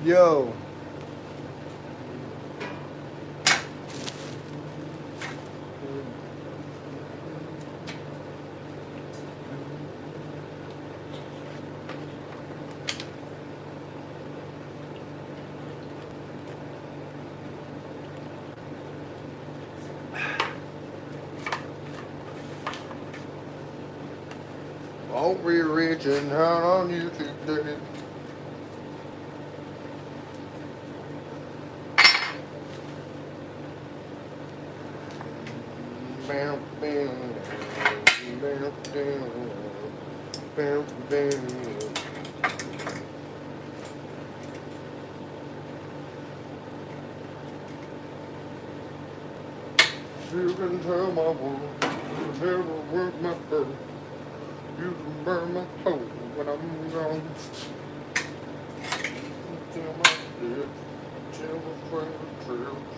Yo. Won't be reaching out on you today. Bam, bam, bam, bam, bam, bam. You can tell my wound, you never work my fur. You can burn my hole when I'm gone. Tell my dead, tell my friend the truth.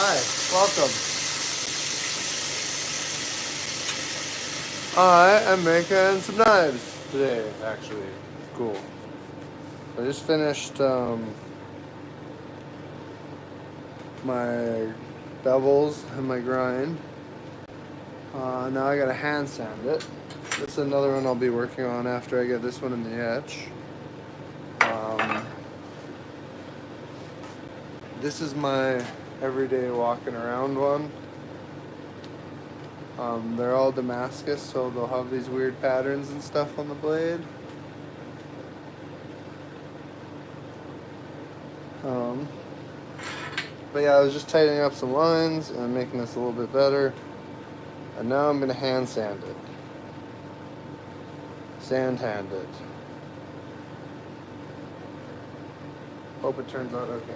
Hi, welcome. I am making some knives today, actually. Cool. So I just finished my bevels and my grind. Now I gotta hand sand it. This is another one I'll be working on after I get this one in the etch. This is my everyday walking around one. They're all Damascus, so they'll have these weird patterns and stuff on the blade. But yeah, I was just tightening up some lines and making this a little bit better. And now I'm going to hand sand it. Sand hand it. Hope it turns out okay.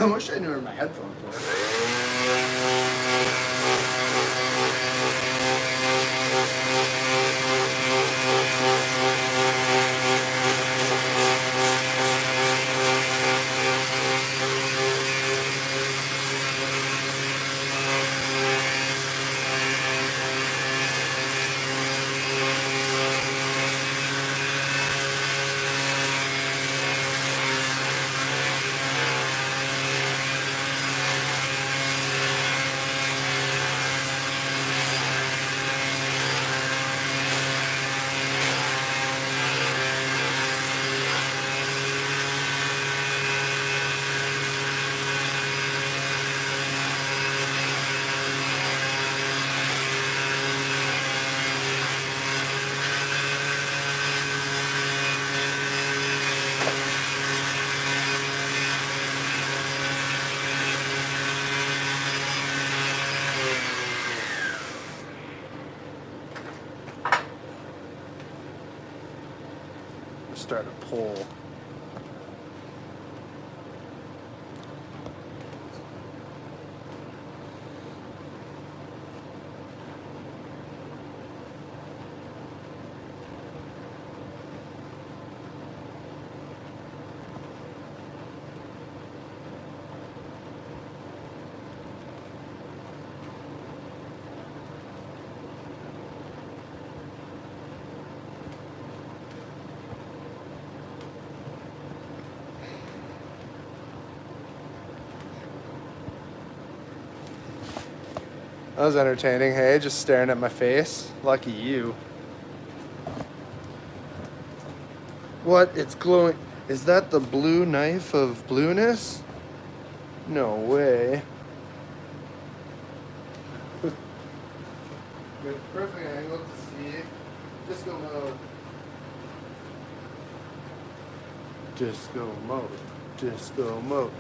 I wish I knew where my headphones were. Start a poll. That was entertaining, hey? Just staring at my face. Lucky you. What? It's glowing. Is that the blue knife of blueness? No way. Good, perfect angle to see. Disco mode. Disco mode. Disco mode.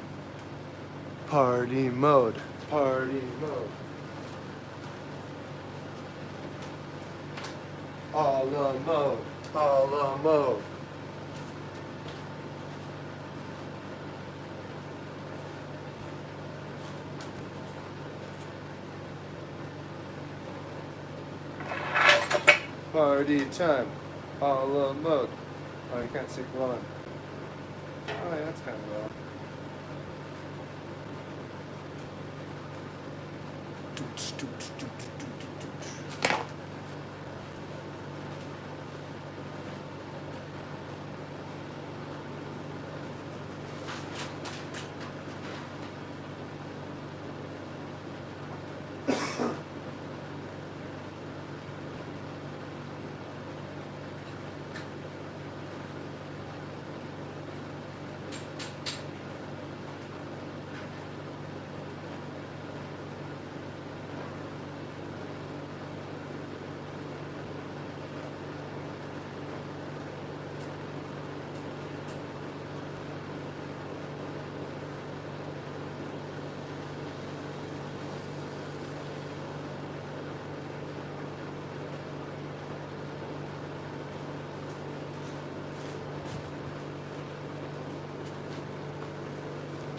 Party mode. Party mode. All the mode. All the mode. Party time. All the mode. Oh, you can't see glowing. Oh, yeah, that's kind of low.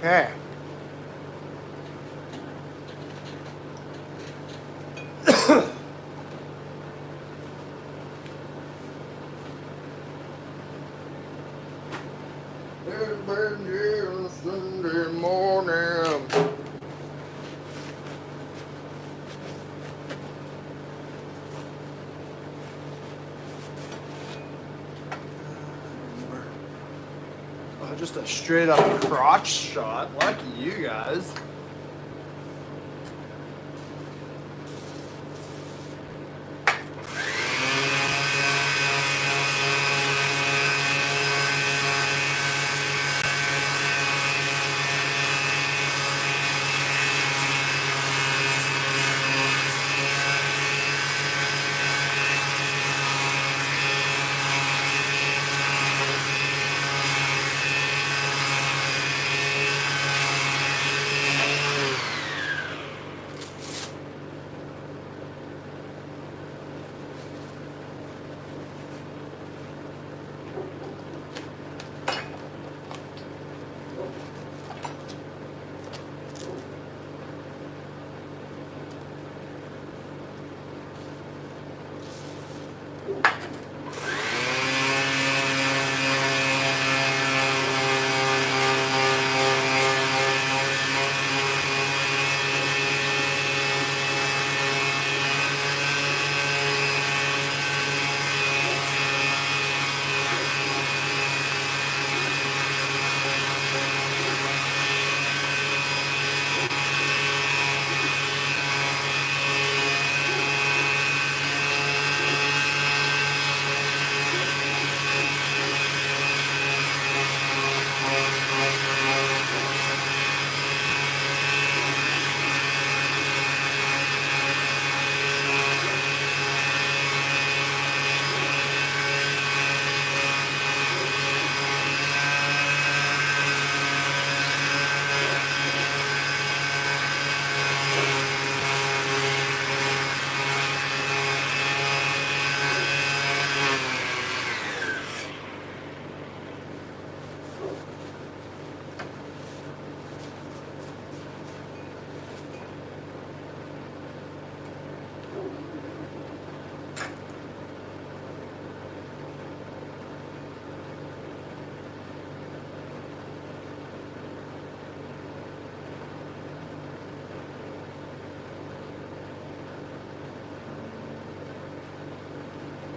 Okay. It's been here Sunday morning. Oh, just a straight up crotch shot. Lucky you guys.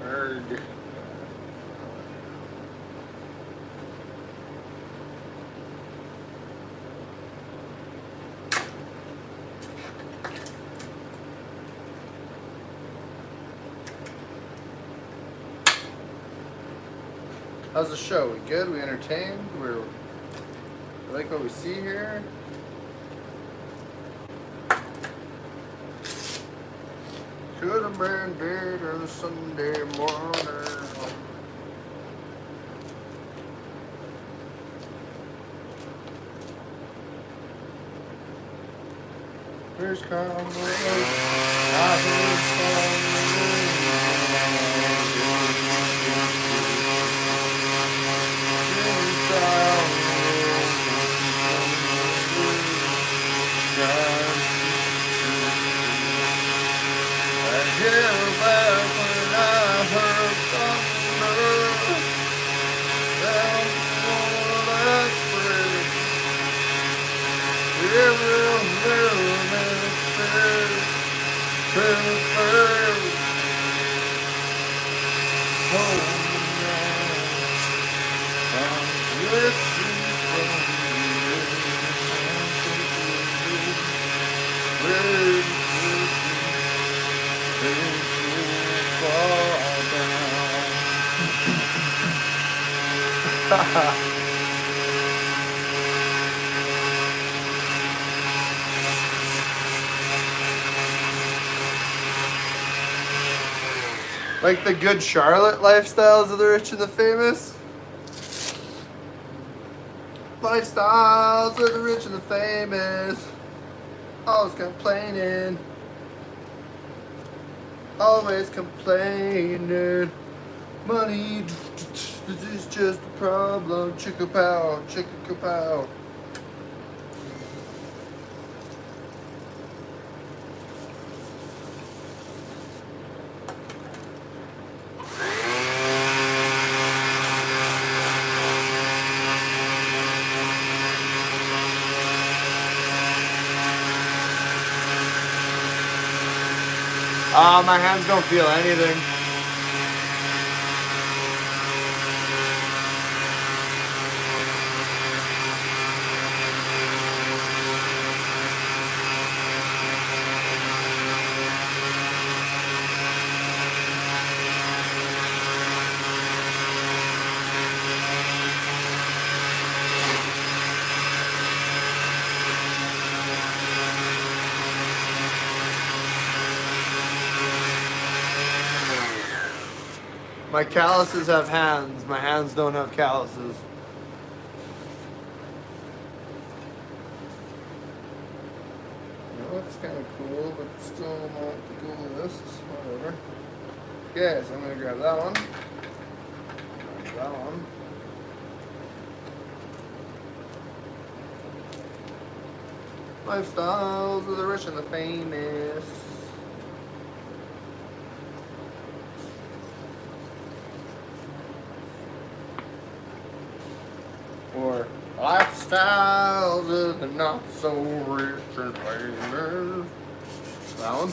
Erg. How's the show? We good? We entertained? We like what we see here? Could have been dead on a Sunday morning. Here's Conway. I back when I heard thunder down on that bridge. Every minute said to the bird, oh now I'm listening from you. Like the good Charlotte lifestyles of the rich and the famous? Lifestyles of the rich and the famous. Always complaining. Always complaining. Money is just a problem. Chicka pow, chicka pow. No, my hands don't feel anything. My calluses have hands. My hands don't have calluses. No, it's kind of cool, but it's still not the coolest. Whatever. Okay, so I'm gonna grab that one. Grab that one. Lifestyles of the rich and the famous. Or lifestyles of the not so rich and famous. That one.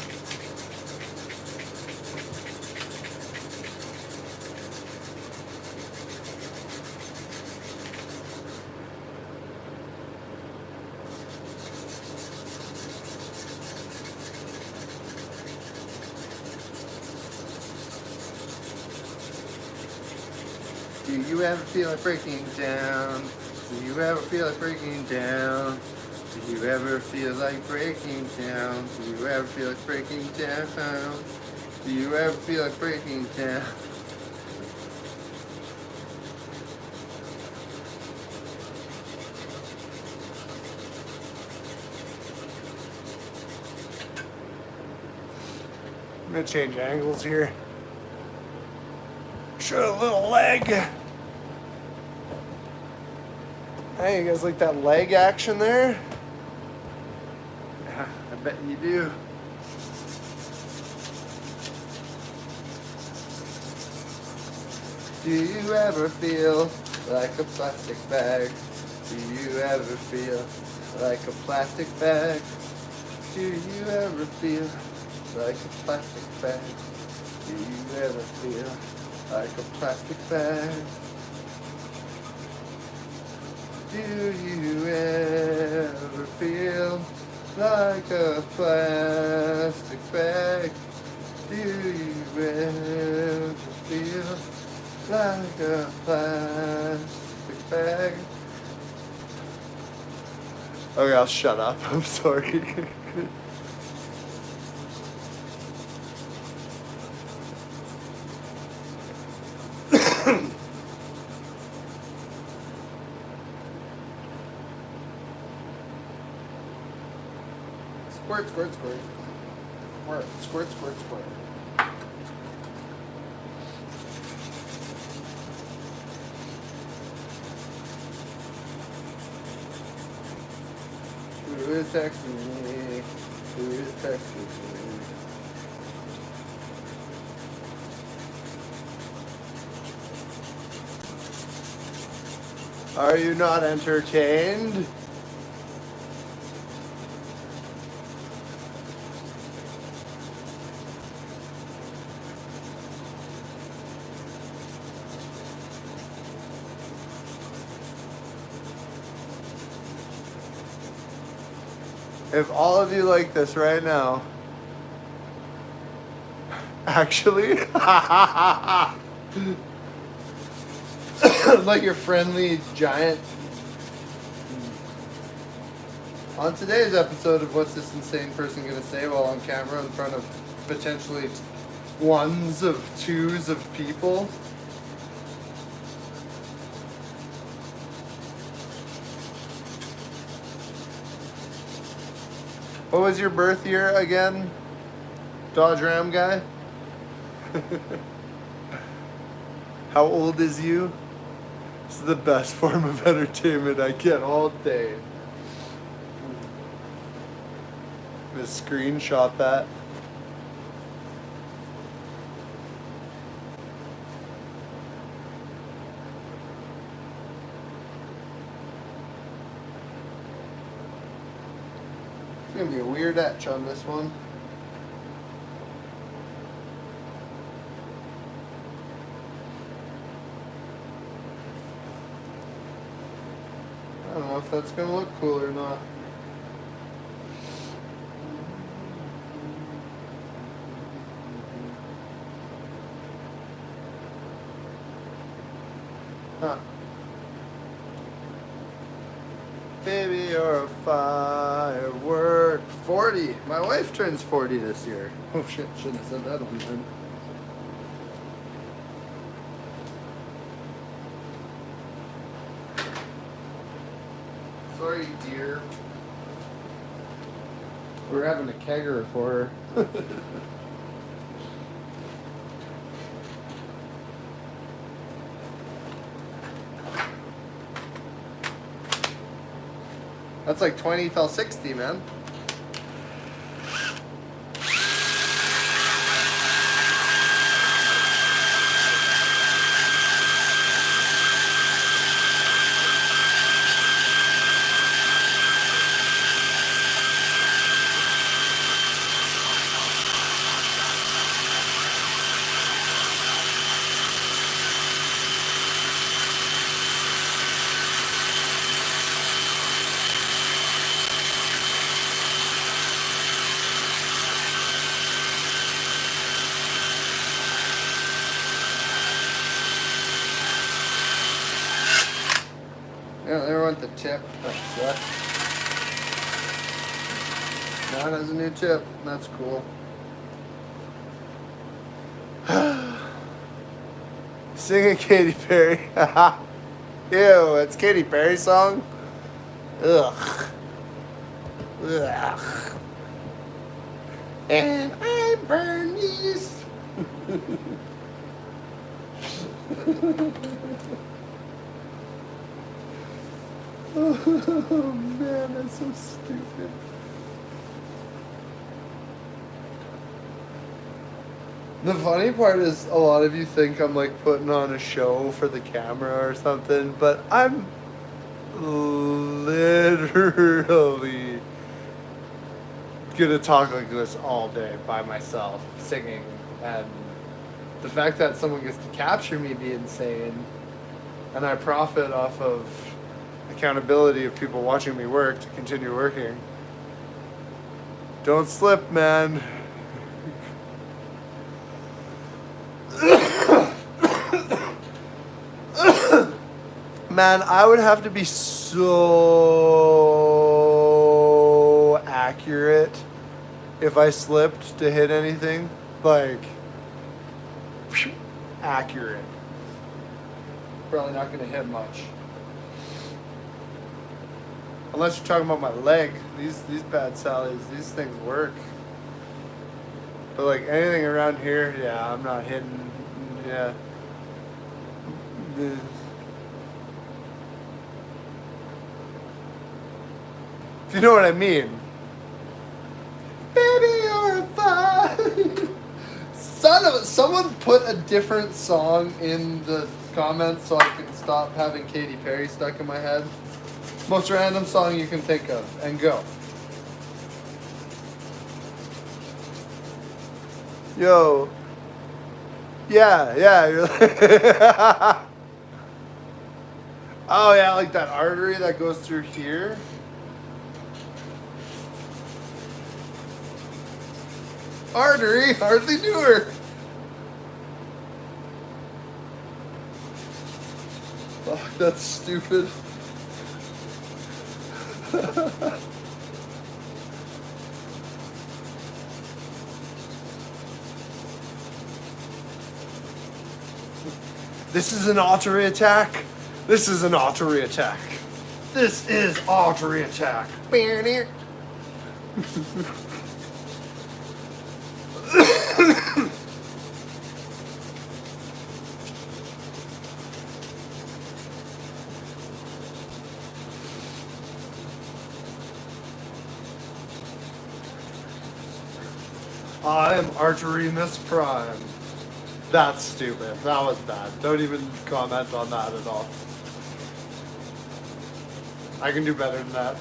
Do you ever feel like breaking down? Do you ever feel like breaking down? Do you ever feel like breaking down? Do you ever feel like breaking down? Do you ever feel like breaking down? I'm gonna change angles here. Show a little leg. Hey, you guys like that leg action there? Yeah, I bet you do. Do you ever feel like a plastic bag? Do you ever feel like a plastic bag? Do you ever feel like a plastic bag? Do you ever feel like a plastic bag? Do you ever feel like a plastic bag? Do you ever feel like a plastic bag? Okay, I'll shut up. I'm sorry. Squirt, squirt, squirt. Squirt, squirt, squirt, squirt. Who is texting me? Who is texting me? Are you not entertained? If all of you like this right now, actually, Like your friendly giant. On today's episode of What's This Insane Person Gonna Say while on camera in front of potentially ones of twos of people. what was your birth year again? Dodge Ram guy? How old is you? This is the best form of entertainment I get all day. I'm gonna screenshot that. It's gonna be a weird etch on this one. know if that's gonna look cool or not. Huh. Baby, you're a firework. 40. My wife turns 40 this year. Oh shit, shouldn't have said that on time. Sorry, dear. We're having a kegger for her. That's like 20 till 60, man. Yeah, there went the tip. That sucks. Now it has a new tip. That's cool. Singing Katy Perry. Ew, it's Katy Perry's song? Ugh. Ugh. And I burn these. Oh man, that's so stupid. The funny part is a lot of you think I'm like putting on a show for the camera or something, but I'm literally gonna talk like this all day by myself, singing, and the fact that someone gets to capture me being insane, and I profit off of accountability of people watching me work to continue working. Don't slip, man. Man, I would have to be so accurate if I slipped to hit anything. Like, accurate. Probably not going to hit much. Unless you're talking about my leg. These bad sallies, these things work. But like anything around here, yeah, I'm not hitting. Yeah. If you know what I mean. Baby, you're a fire. Son of a, someone put a different song in the comments so I can stop having Katy Perry stuck in my head. Most random song you can think of, and go. Yo. Yeah, you're like oh yeah, like that artery that goes through here. Artery, hardly knew her. Oh, that's stupid. This is an artery attack. This is an artery attack. This is artery attack. I am archery Miss Prime. That's stupid. That was bad. Don't even comment on that at all. I can do better than that.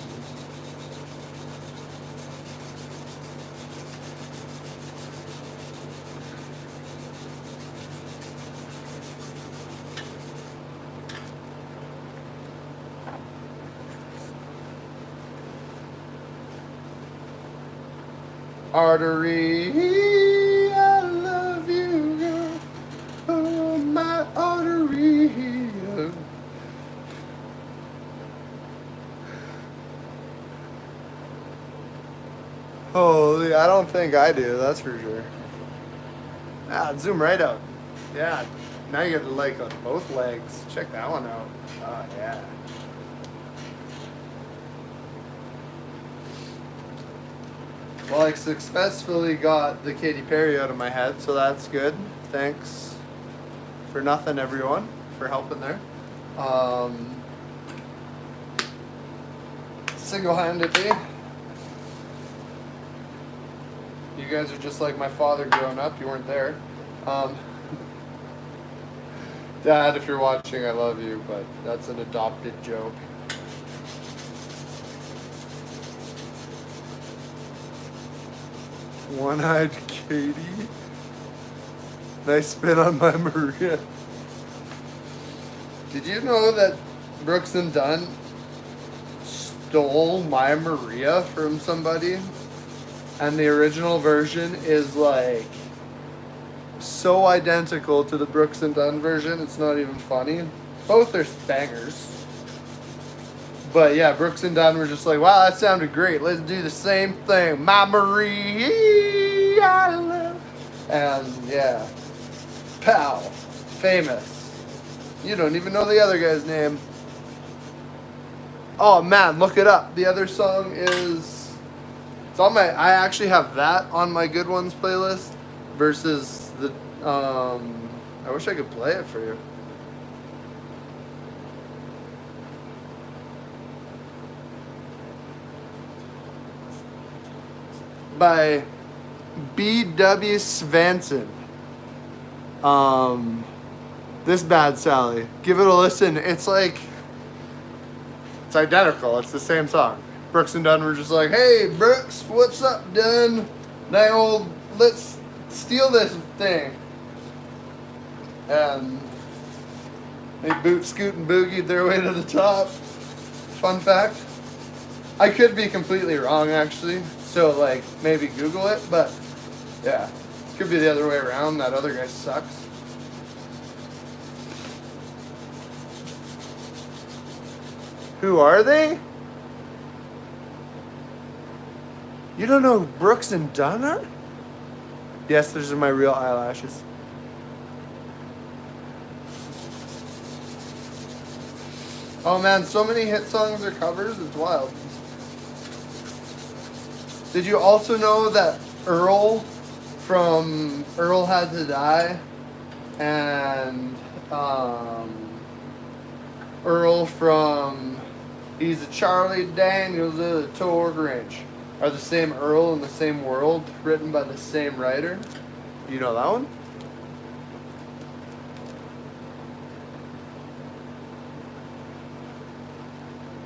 Artery, I love you, girl. Oh, my artery. Holy, I don't think I do, that's for sure. Ah, zoom right out. Yeah, now you get the like on both legs. Check that one out. Oh, yeah. Well, I successfully got the Katy Perry out of my head, so that's good. Thanks for nothing, everyone, for helping there. Single-handedly. You guys are just like my father growing up. You weren't there. Dad, if you're watching, I love you, but that's an adopted joke. One-eyed Katie. Nice spin on my Maria. Did you know that Brooks and Dunn stole my Maria from somebody? And the original version is like so identical to the Brooks and Dunn version, it's not even funny. Both are bangers. But yeah, Brooks and Dunn were just like, wow, that sounded great. Let's do the same thing. My Maria, I love. And yeah, pow, famous. You don't even know the other guy's name. Oh man, look it up. The other song is, it's on my, I actually have that on my Good Ones playlist versus the, I wish I could play it for you. By B.W. Svanson. This Bad Sally. Give it a listen. It's like, it's identical. It's the same song. Brooks and Dunn were just like, hey, Brooks, what's up, Dunn? Now old, let's steal this thing. And they boot, scoot, and boogied their way to the top. Fun fact. I could be completely wrong, actually. So, like, maybe Google it, but yeah, could be the other way around. That other guy sucks. Who are they? You don't know who Brooks and Dunn are? Yes, those are my real eyelashes. Oh man, so many hit songs are covers, it's wild. Did you also know that Earl from Earl Had to Die and Earl from He's a Charlie Daniels of the Torque Wrench are the same Earl in the same world, written by the same writer? You know that one?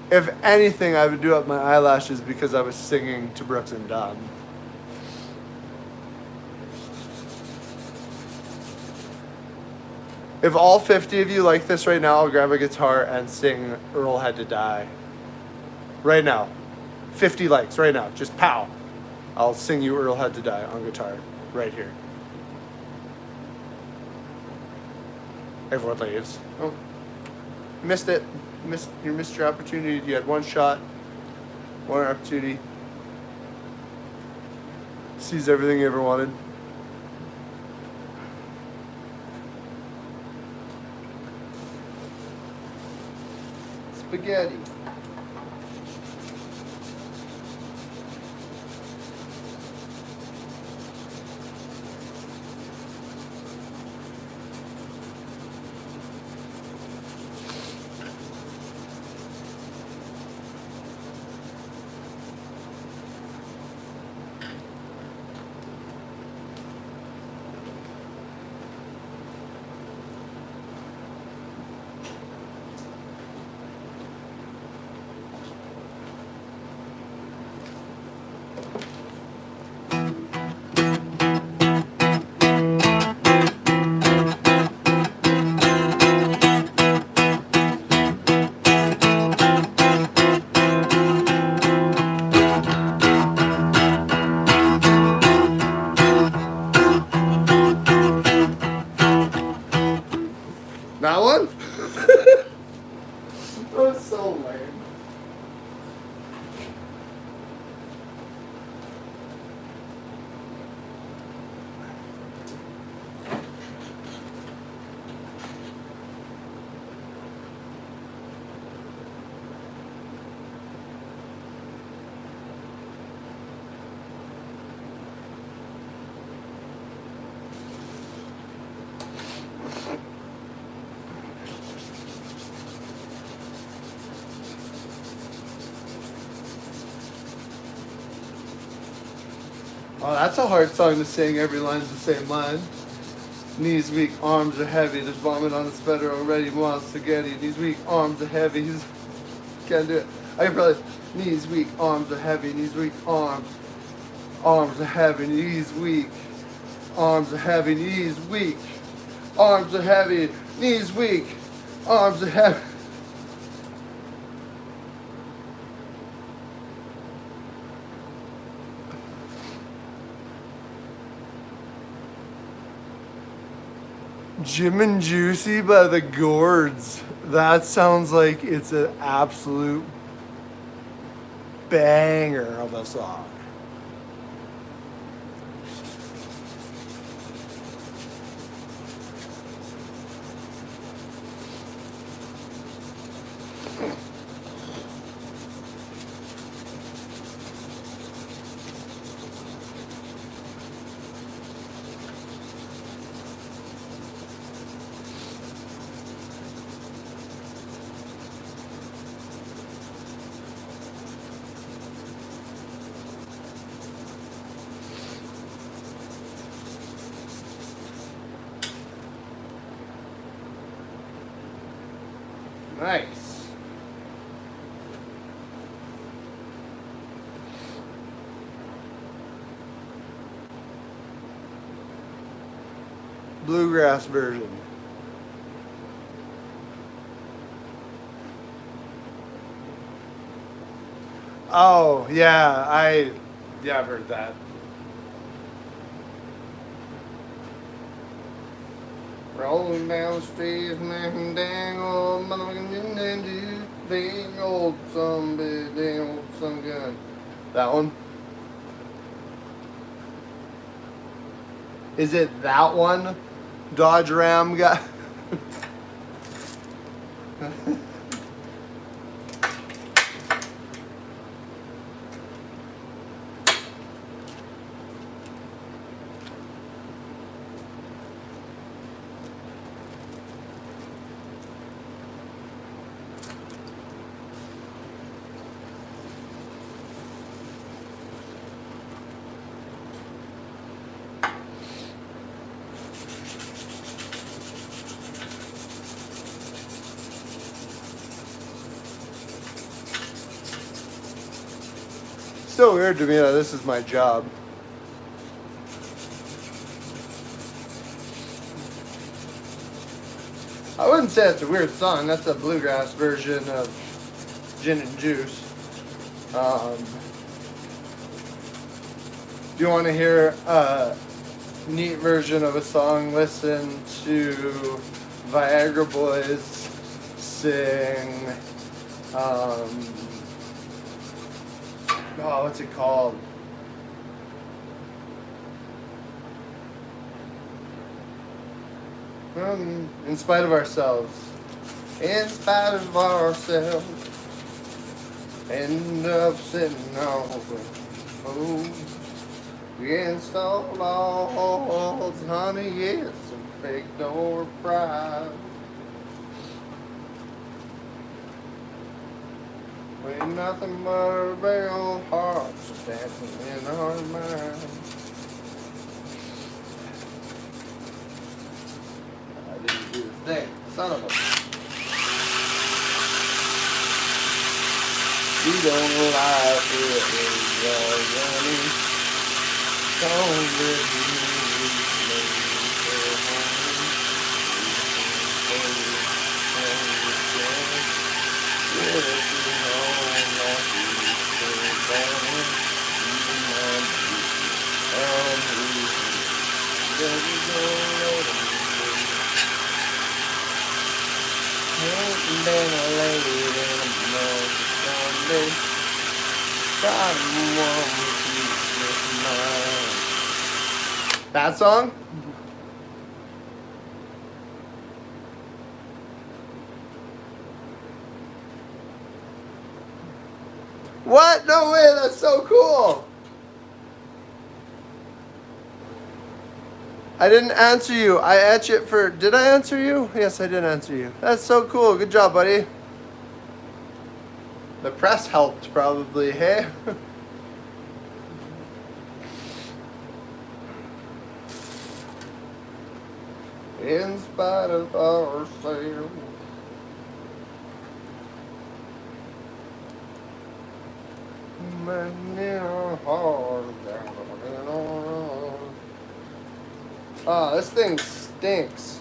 If anything, I would do up my eyelashes because I was singing to Brooks and Dunn. If all 50 of you like this right now, I'll grab a guitar and sing Earl Had to Die. Right now. 50 likes right now. Just pow. I'll sing you Earl Had to Die on guitar. Right here. Everyone leaves. Oh. Missed it. You missed your opportunity. You had one shot, one opportunity. Sees everything you ever wanted. Spaghetti. That one? That was so lame. Oh, that's a hard song to sing. Every line's the same line. Knees weak, arms are heavy. There's vomit on his sweater already. Wants spaghetti. Knees weak, arms are heavy. He's can't do it. I can probably. Knees weak, arms are heavy. Knees weak, arms. Arms are heavy. Knees weak. Arms are heavy. Knees weak. Arms are heavy. Knees weak. Arms are heavy. Jim and Juicy by the Gourds. That sounds like it's an absolute banger of a song. Nice. Bluegrass version. Oh, yeah, I've heard that. Rolling down the street, knocking dang old motherfucking big old some big dang old some gun. That one? Is it that one? Dodge Ram guy? Still weird to me that this is my job. I wouldn't say it's a weird song. That's a bluegrass version of Gin and Juice. If you want to hear a neat version of a song, listen to Viagra Boys sing. Oh, what's it called? In spite of ourselves. In spite of ourselves. End up sitting over. Oh, we installed walls, honey, yes, some fake door pride. Ain't nothing but a big old heart dancing in our mind. I didn't do the thing, son of a. You don't like it when you're running. Don't let me been late in the mud Sunday. God, that song? What? No way, that's so cool. I didn't answer you. I asked it for... Did I answer you? Yes, I did answer you. That's so cool. Good job, buddy. The press helped, probably, hey? In spite of ourselves. Oh, this thing stinks.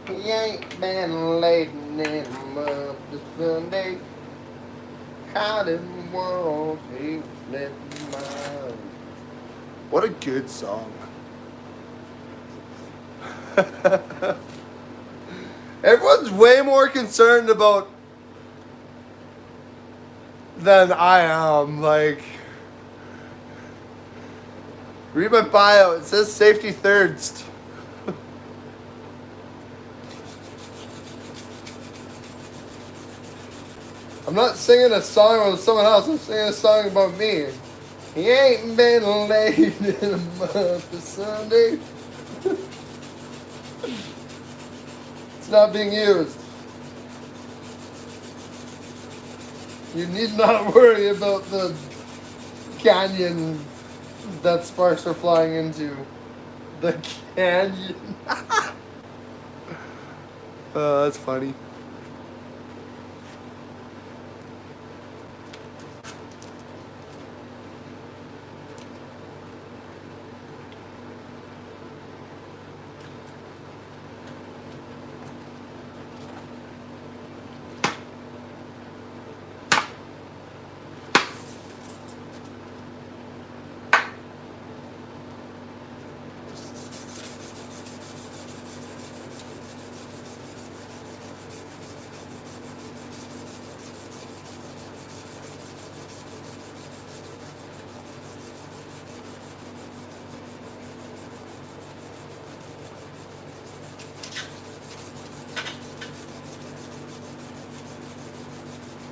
He ain't been laden in him up to Sunday. Caught him once, he was left mine. What a good song. Everyone's way more concerned about than I am. Like, read my bio. It says safety thirst. I'm not singing a song with someone else. I'm singing a song about me. He ain't been laid in a month of Sunday. It's not being used. You need not worry about the canyon that sparks are flying into. The canyon. That's funny.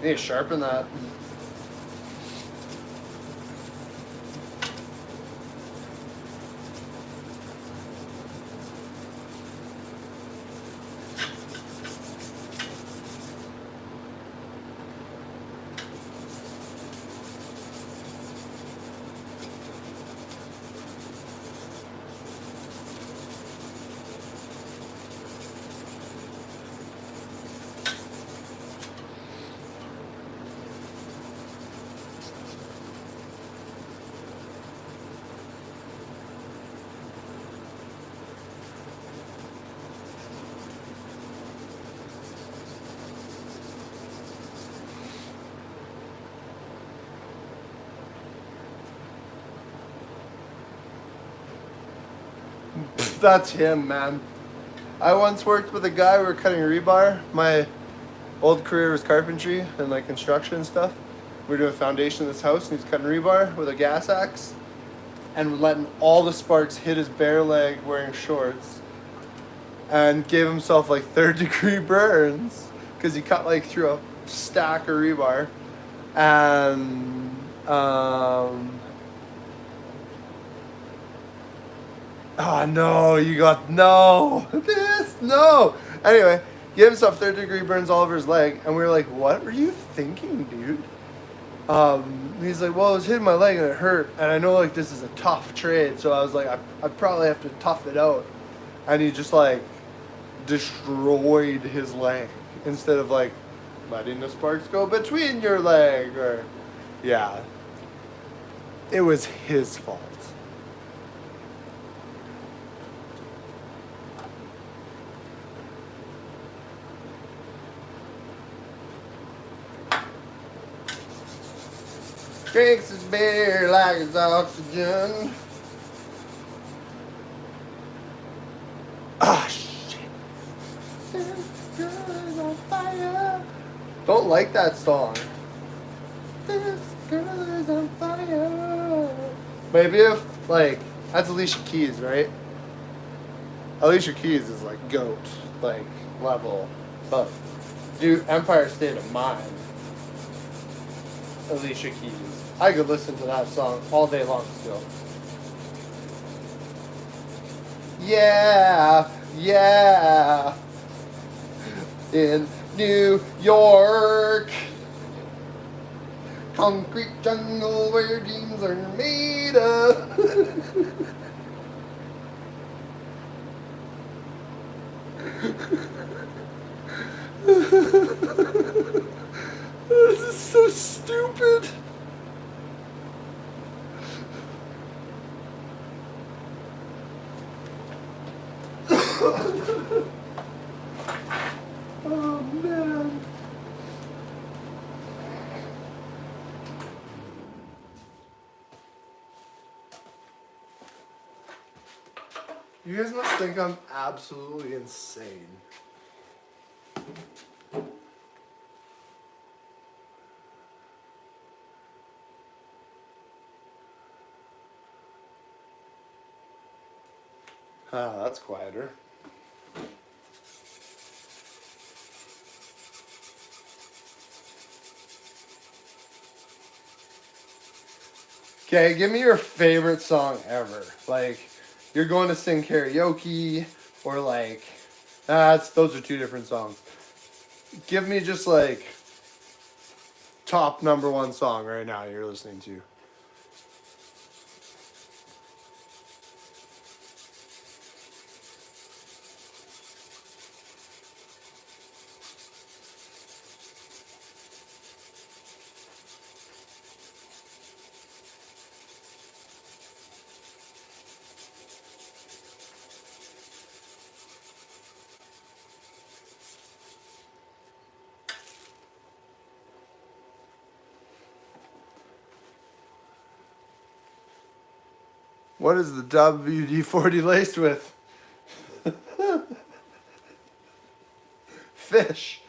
You need to sharpen that. That's him, man. I once worked with a guy, we were cutting rebar. My old career was carpentry and like construction and stuff. We were doing a foundation of this house and he's cutting rebar with a gas axe and letting all the sparks hit his bare leg wearing shorts and gave himself like 3rd-degree burns because he cut like through a stack of rebar. And oh no, you got no. Anyway, he gave himself 3rd-degree burns all over his leg, and we were like, "What were you thinking, dude?" He's like, "Well, it was hitting my leg and it hurt, and I know like this is a tough trade, so I was like, I probably have to tough it out." And he just like destroyed his leg instead of like letting the sparks go between your leg, or yeah, it was his fault. Drinks his beer like it's oxygen. Don't like that song. This girl is on fire. Maybe if, like, that's Alicia Keys, right? Alicia Keys is like GOAT, like, level. But, dude, Empire State of Mind. Alicia Keys. I could listen to that song all day long still. Yeah, yeah. In New York. Concrete jungle where dreams are made of. This is so stupid. Oh man. You guys must think I'm absolutely insane. Ah, that's quieter. Okay, give me your favorite song ever. Like, you're going to sing karaoke, or like, those are two different songs. Give me just like top number one song right now you're listening to. What is the WD-40 laced with? Fish.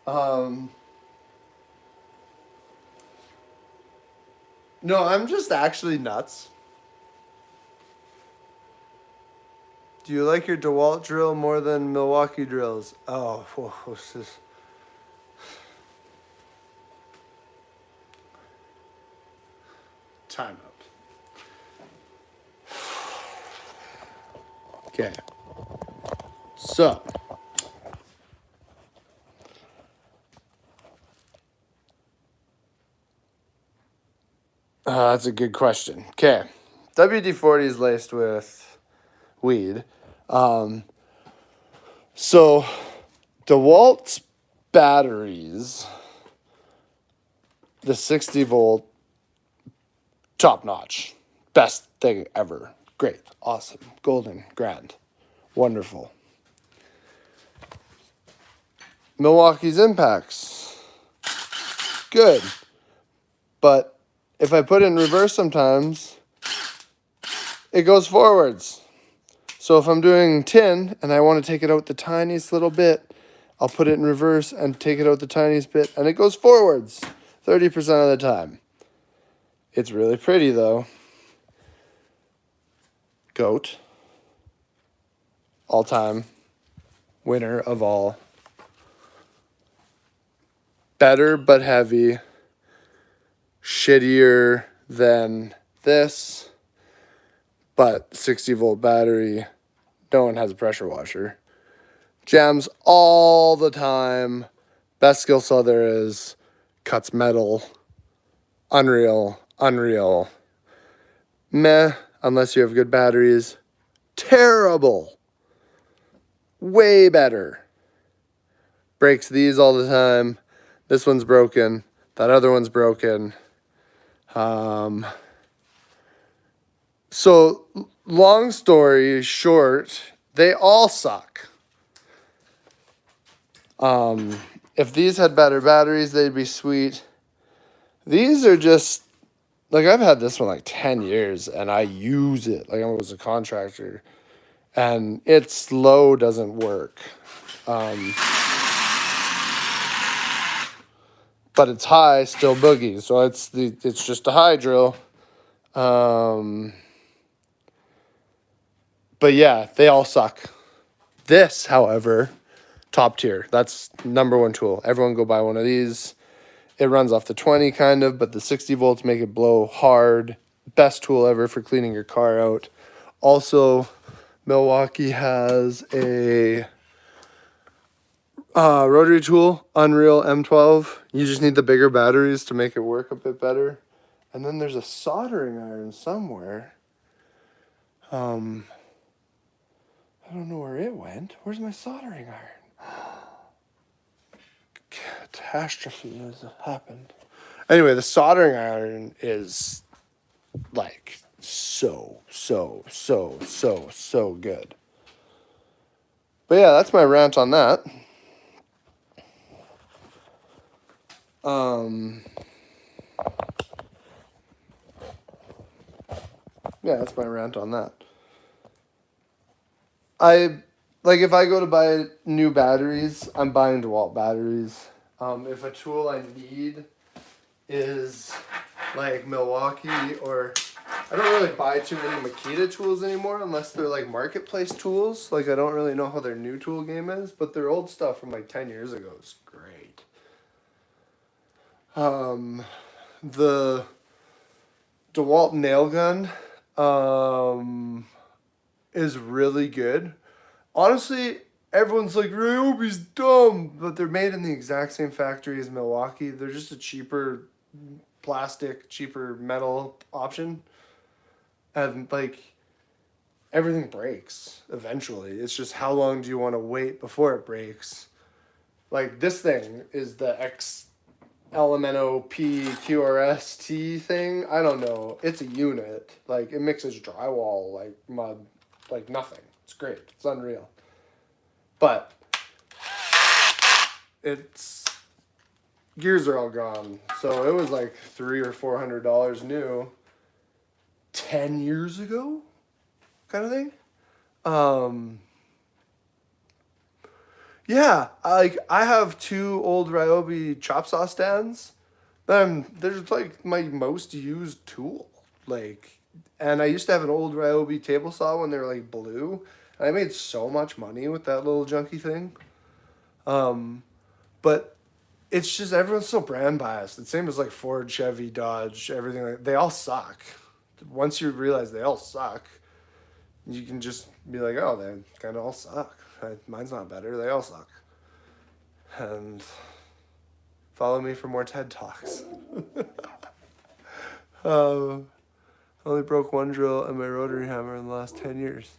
No, I'm just actually nuts. Do you like your DeWalt drill more than Milwaukee drills? Oh, what's this? Time out. Okay. So. That's a good question. Okay. WD-40 is laced with weed. So, DeWalt's batteries, the 60 volt, top notch, best thing ever. Great, awesome, golden, grand, wonderful. Milwaukee's impacts, good. But if I put it in reverse sometimes, it goes forwards. So if I'm doing tin and I want to take it out the tiniest little bit, I'll put it in reverse and take it out the tiniest bit, and it goes forwards 30% of the time. It's really pretty though. GOAT. All-time winner of all. Better but heavy. Shittier than this. But 60 volt battery. No one has a pressure washer. Jams all the time. Best skill saw there is. Cuts metal. Unreal. Unreal. Meh, unless you have good batteries. Terrible. Way better. Breaks these all the time. This one's broken. That other one's broken. So, long story short, they all suck. If these had better batteries, they'd be sweet. These are just, like, I've had this one like 10 years, and I use it like I was a contractor. And it's slow doesn't work. but it's high, still boogie. So it's just a high drill. But yeah, they all suck. This, however, top tier. That's number one tool. Everyone go buy one of these. It runs off the 20 kind of, but the 60 volts make it blow hard. Best tool ever for cleaning your car out. Also, Milwaukee has a rotary tool, Unreal M12. You just need the bigger batteries to make it work a bit better. And then there's a soldering iron somewhere. I don't know where it went. Where's my soldering iron? Catastrophe has happened. Anyway, the soldering iron is like so good. But yeah, that's my rant on that. Yeah, that's my rant on that. If I go to buy new batteries, I'm buying DeWalt batteries. If a tool I need is like Milwaukee, or I don't really buy too many Makita tools anymore unless they're like marketplace tools. Like I don't really know how their new tool game is, but their old stuff from like 10 years ago is great. The DeWalt nail gun is really good. Honestly, everyone's like, Ryobi's dumb, but they're made in the exact same factory as Milwaukee. They're just a cheaper plastic, cheaper metal option. And like everything breaks eventually. It's just how long do you want to wait before it breaks? Like this thing is the XLMNOP QRST thing. I don't know. It's a unit. Like it mixes drywall like mud, like nothing. It's great. It's unreal. But its gears are all gone. So it was like $300 or $400 new 10 years ago, kind of thing. Yeah, I have 2 old Ryobi chop saw stands. They're like my most used tool. Like, and I used to have an old Ryobi table saw when they were like blue. And I made so much money with that little junky thing. But it's just everyone's so brand biased. The same as like Ford, Chevy, Dodge, everything. They all suck. Once you realize they all suck, you can just be like, oh, they kind of all suck. Mine's not better. They all suck. And follow me for more TED Talks. Only broke one drill and my rotary hammer in the last 10 years.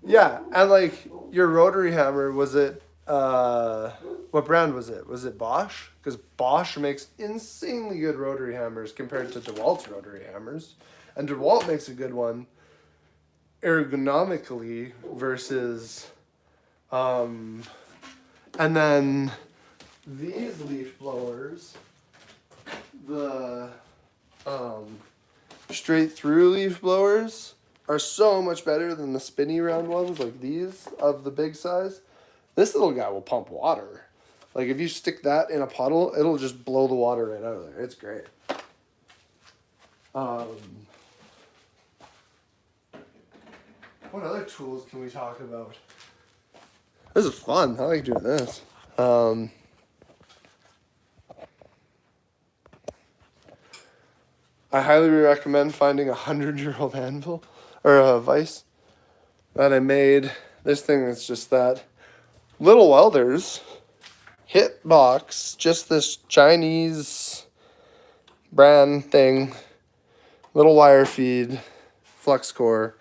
Yeah, and like your rotary hammer, was it, what brand was it? Was it Bosch? Because Bosch makes insanely good rotary hammers compared to DeWalt's rotary hammers. And DeWalt makes a good one ergonomically versus, and then these leaf blowers, the straight through leaf blowers are so much better than the spinny round ones like these of the big size. This little guy will pump water. Like if you stick that in a puddle, it'll just blow the water right out of there. It's great. What other tools can we talk about? This is fun. I like doing this. I highly recommend finding a 100-year-old anvil or a vise that I made. This thing is just that. Little Welders hit box, just this Chinese brand thing. Little wire feed, flux core,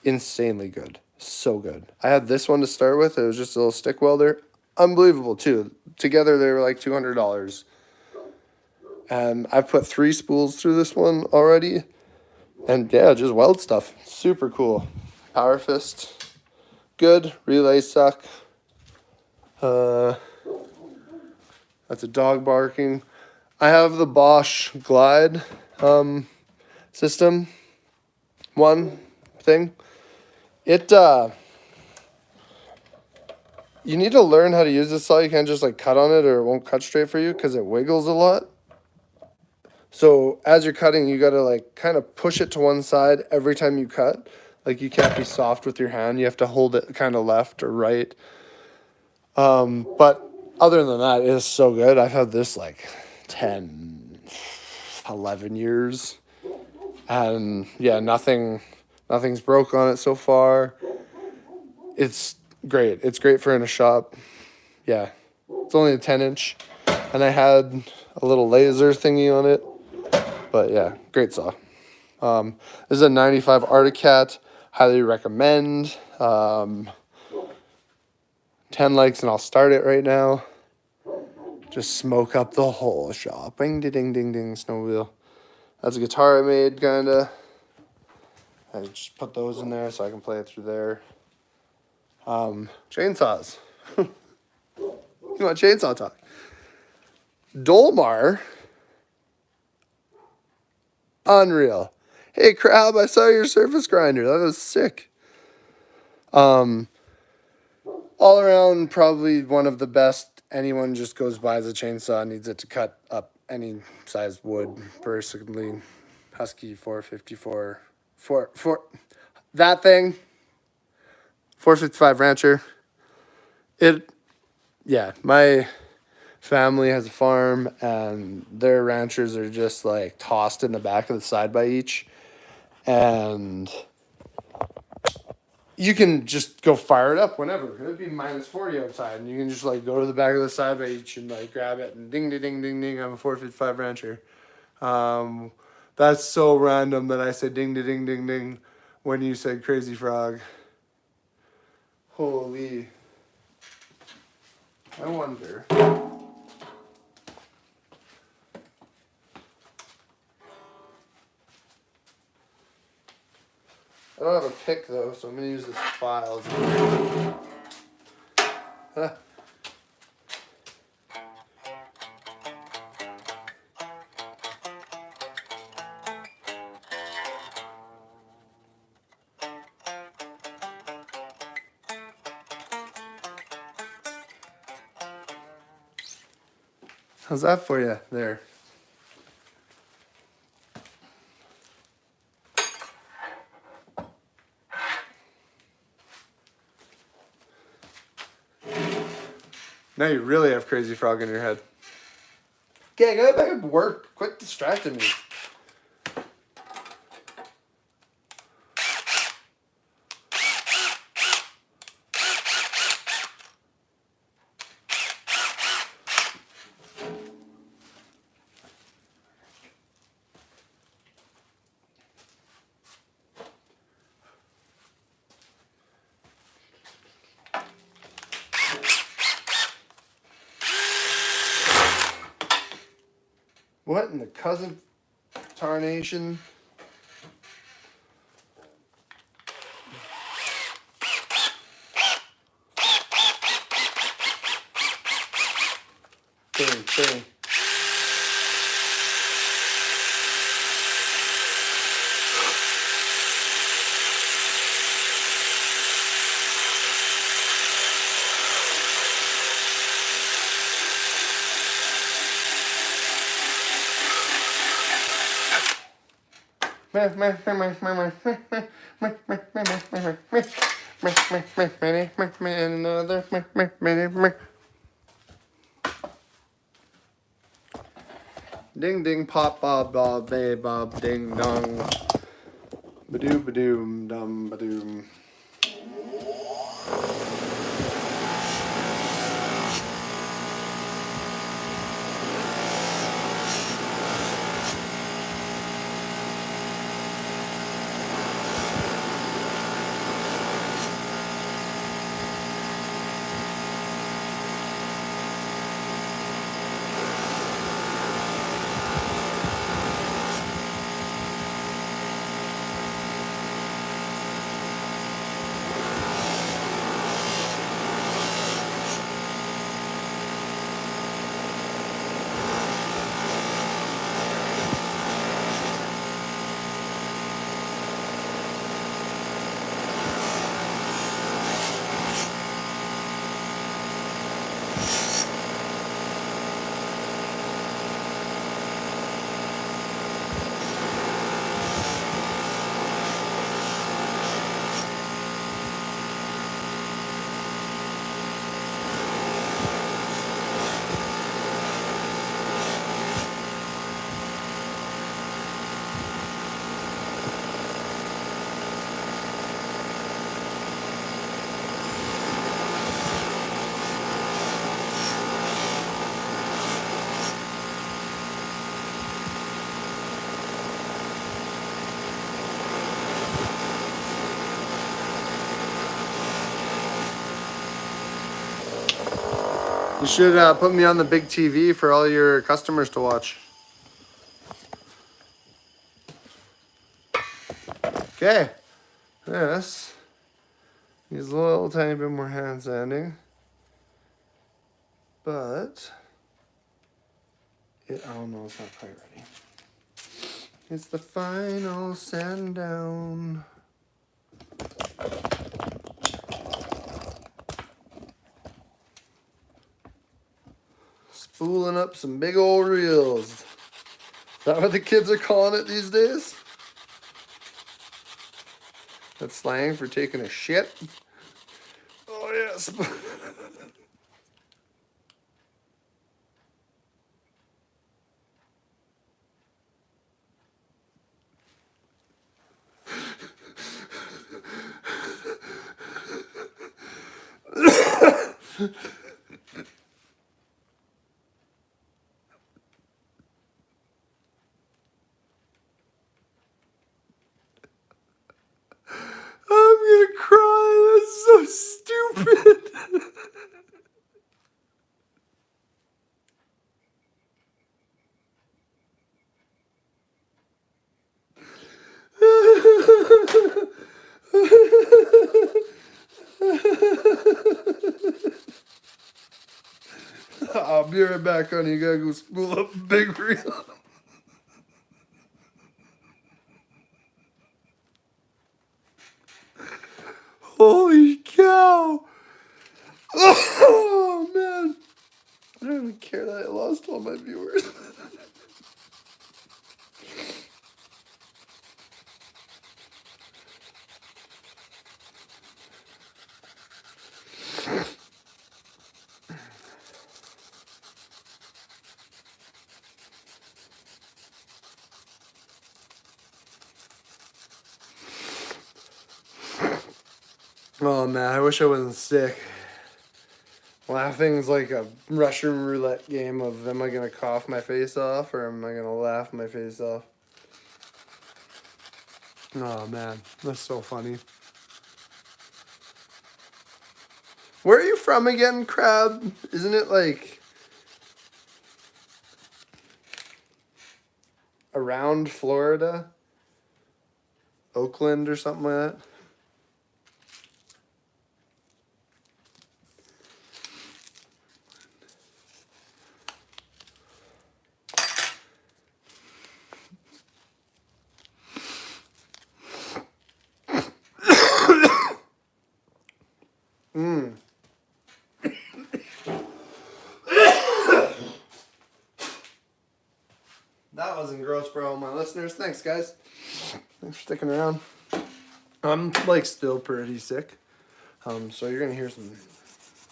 insanely good. So good. I had this one to start with. It was just a little stick welder. Unbelievable too. Together they were like $200. And I've put 3 spools through this one already. And yeah, just weld stuff. Super cool. Power fist. Good. Relays suck. That's a dog barking. I have the Bosch Glide system. One thing. It You need to learn how to use this saw. You can't just like cut on it or it won't cut straight for you because it wiggles a lot. So as you're cutting, you gotta like kind of push it to one side every time you cut. Like you can't be soft with your hand. You have to hold it kind of left or right. But other than that, it's so good. I've had this like 10, 11 years. And yeah, nothing's broke on it so far. It's great. It's great for in a shop. Yeah. It's only a 10-inch. And I had a little laser thingy on it. But yeah, great saw. This is a 95 Arctic. Highly recommend. 10 likes and I'll start it right now. Just smoke up the whole shop. Bing, ding, ding, ding, snow wheel. That's a guitar I made, kinda. I just put those in there so I can play it through there. Chainsaws. You want chainsaw talk? Dolmar. Unreal. Hey, Crab, I saw your surface grinder. That was sick. All around, probably one of the best. Anyone just goes buys a chainsaw and needs it to cut up any size wood. Personally, Husky 454, that thing, 455 Rancher. Yeah, my family has a farm and their ranchers are just like tossed in the back of the side by each. And you can just go fire it up whenever. It would be -40 outside, and you can just like go to the back of the side by each and like grab it and ding, ding, ding, ding, ding. I'm a 455 Rancher. That's so random that I said ding, ding, ding, ding, ding when you said Crazy Frog. Holy. I wonder. I don't have a pick though, so I'm gonna use this file. Huh. How's that for you there? Now you really have Crazy Frog in your head. Okay, go back to work. Quit distracting me. What in the cousin tarnation? Bang, bang. Ding ding pop bob bob bay bob ding dong. Badoo badoom dum badoom. You should put me on the big TV for all your customers to watch. Okay. This needs a little tiny bit more hand sanding. But oh no, it's not quite ready. It's the final sand down. Spooling up some big old reels. Is that what the kids are calling it these days? That's slang for taking a shit? Oh yes. I'm gonna cry. That's so stupid. I'll be right back, honey. You gotta go spool up a big reel. Holy cow! Oh man! I don't even care that I lost all my viewers. Oh man, I wish I wasn't sick. Laughing's like a Russian roulette game of am I gonna cough my face off or am I gonna laugh my face off? Oh man, that's so funny. Where are you from again, Crab? Isn't it like around Florida? Oakland or something like that? That wasn't gross for all my listeners. Thanks, guys. Thanks for sticking around. I'm like still pretty sick. So you're gonna hear some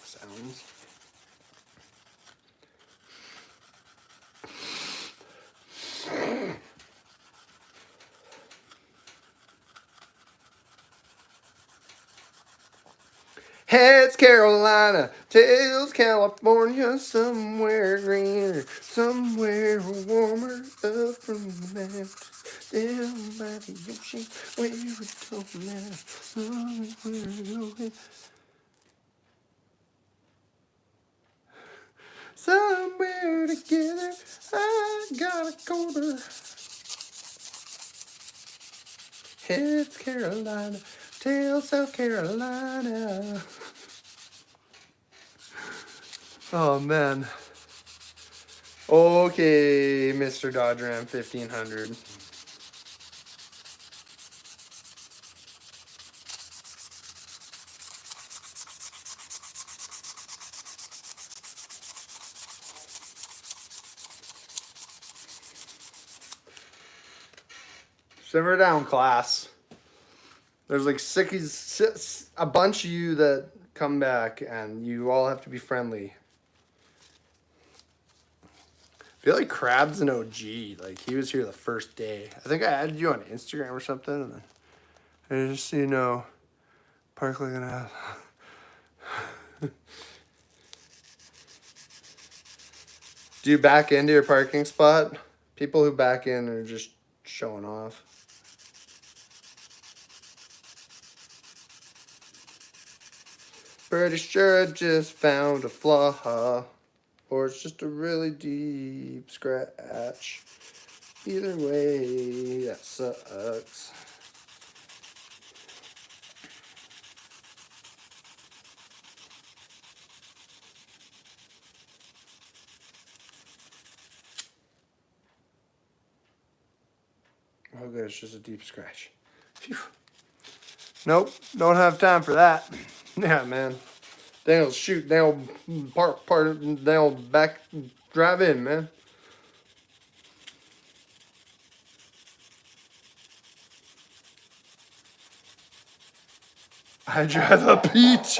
sounds. Heads Carolina, tails California, somewhere greener, somewhere warmer, up from the mountains, down by the ocean, where it don't matter, somewhere going. Somewhere together, I gotta go to Heads Carolina, tails South Carolina. Oh man. Okay, Mr. Dodge Ram 1500. Simmer down, class. There's like a bunch of you that come back, and you all have to be friendly. I feel like Crab's an OG. Like, he was here the first day. I think I added you on Instagram or something. And just so you know, park like an ass. Do you back into your parking spot? People who back in are just showing off. Pretty sure I just found a flaw. or it's just a really deep scratch. Either way, that sucks. Oh, good, it's just a deep scratch. Phew. Nope, don't have time for that. Yeah, man. They'll shoot, they'll they'll back drive in, man. I drive a PT.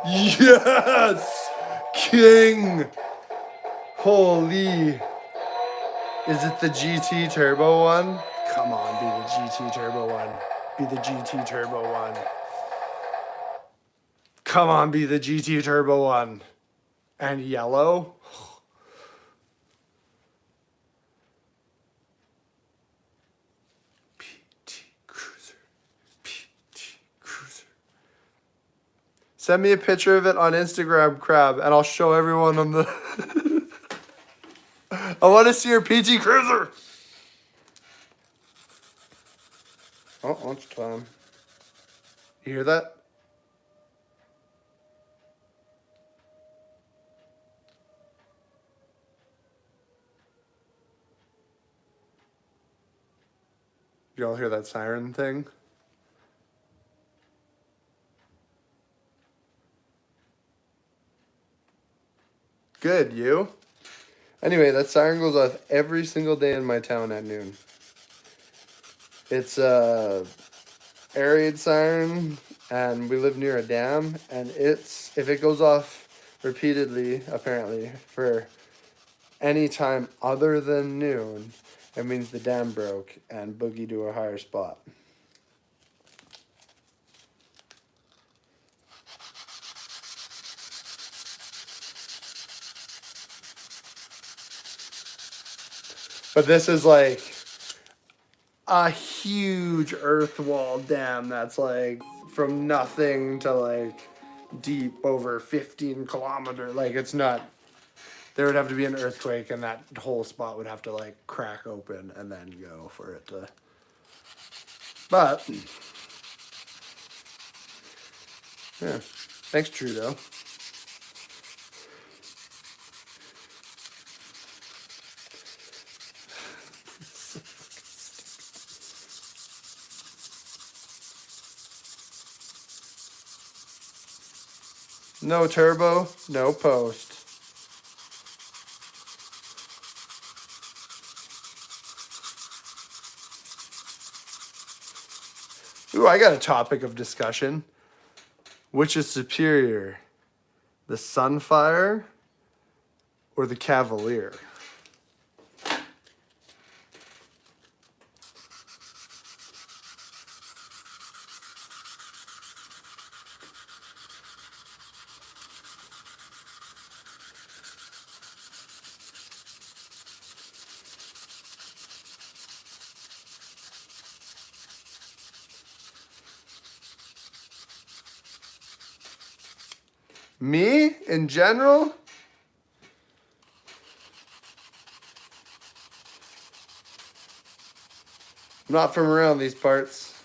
Yes! King! Holy. Is it the GT Turbo one? Come on, be the GT Turbo one. Be the GT Turbo one. Come on, be the GT Turbo one. And yellow? PT Cruiser. PT Cruiser. Send me a picture of it on Instagram, Crab, and I'll show everyone on the... I want to see your PT Cruiser. Oh, lunchtime. You hear that? Y'all hear that siren thing? Good, you? Anyway, that siren goes off every single day in my town at noon. It's a air raid siren, and we live near a dam, and it's, if it goes off repeatedly, apparently, for any time other than noon, it means the dam broke and boogie to a higher spot. But this is like a huge earth wall dam that's like from nothing to like deep over 15 kilometers. Like it's not, there would have to be an earthquake and that whole spot would have to like crack open and then go for it to. But yeah, thanks Trudeau. No turbo, no post. Ooh, I got a topic of discussion. Which is superior, the Sunfire or the Cavalier? Me, in general? I'm not from around these parts.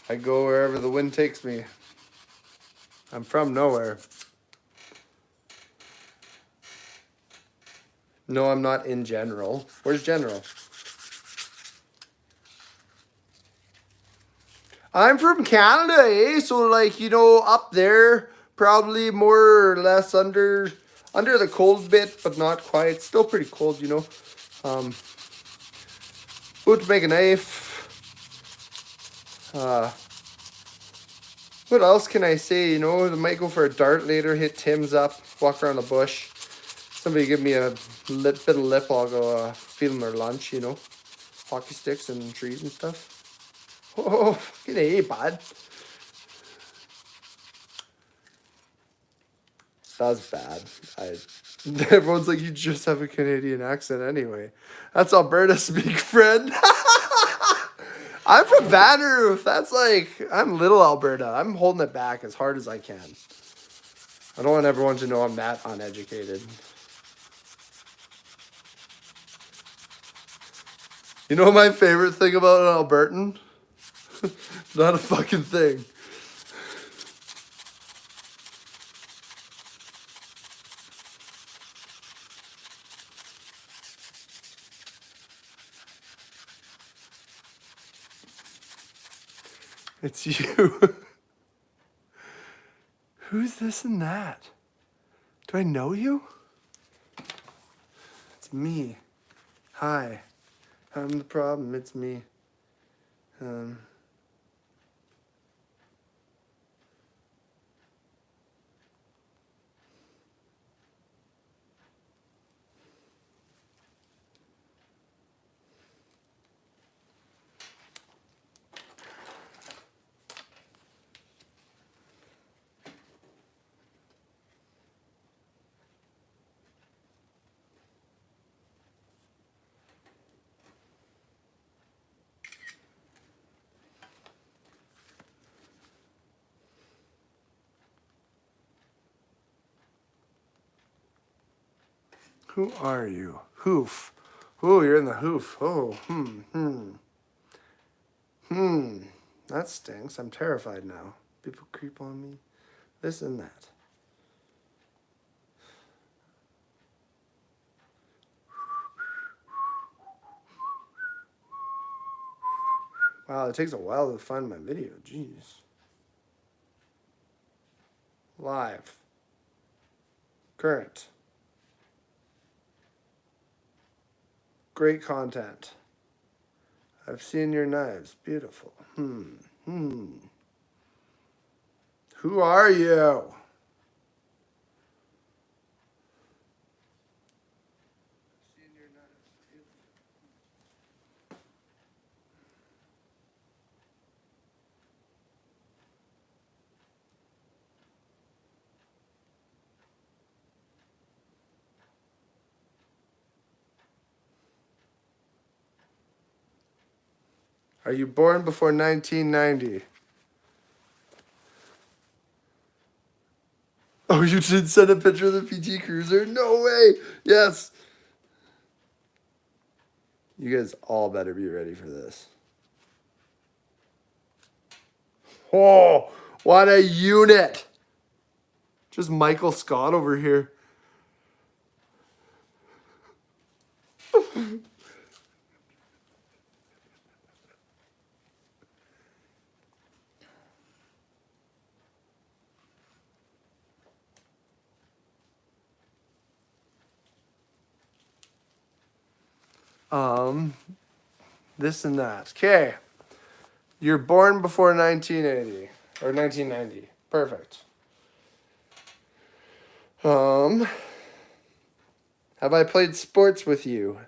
I go wherever the wind takes me. I'm from nowhere. No, I'm not in general. Where's general? I'm from Canada, eh? So like, you know, up there, probably more or less under the cold bit, but not quite. Still pretty cold, you know. Food to make a knife. What else can I say? You know, I might go for a dart later, hit Tim's up, walk around the bush. Somebody give me a bit of lip, I'll go feed them their lunch, you know. Hockey sticks and trees and stuff. Oh, fucking A, bud. That was bad. Everyone's like, you just have a Canadian accent anyway. That's Alberta speak, friend. I'm from Vanderhoof. That's like, I'm little Alberta. I'm holding it back as hard as I can. I don't want everyone to know I'm that uneducated. You know my favorite thing about an Albertan? Not a fucking thing. It's you. Who's this and that? Do I know you? It's me. Hi. I'm the problem. It's me. Who are you? Hoof. Oh, you're in the hoof. Oh, That stinks. I'm terrified now. People creep on me. This and that. Wow, it takes a while to find my video. Jeez. Live. Current. Great content. I've seen your knives. Beautiful. Who are you? Are you born before 1990? Oh, you did send a picture of the PT Cruiser? No way! Yes! You guys all better be ready for this. Oh, what a unit! Just Michael Scott over here. This and that. Okay. You're born before 1980 or 1990. Perfect. Have I played sports with you?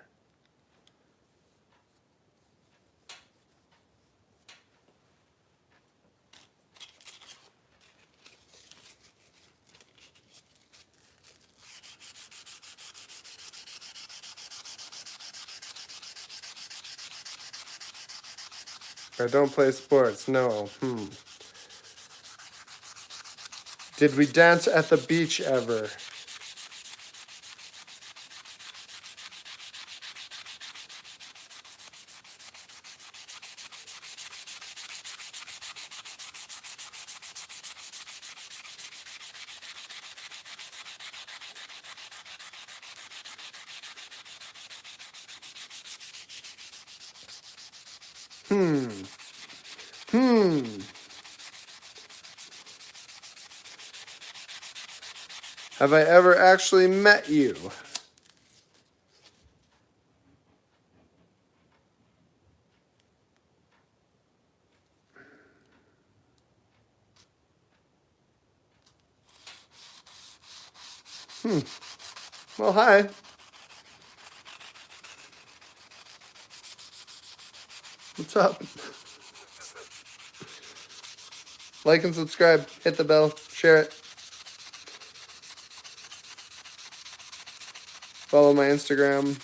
I don't play sports. No. Did we dance at the beach ever? Have I ever actually met you? Well, hi. What's up? Like and subscribe. Hit the bell. Share it. Follow my Instagram.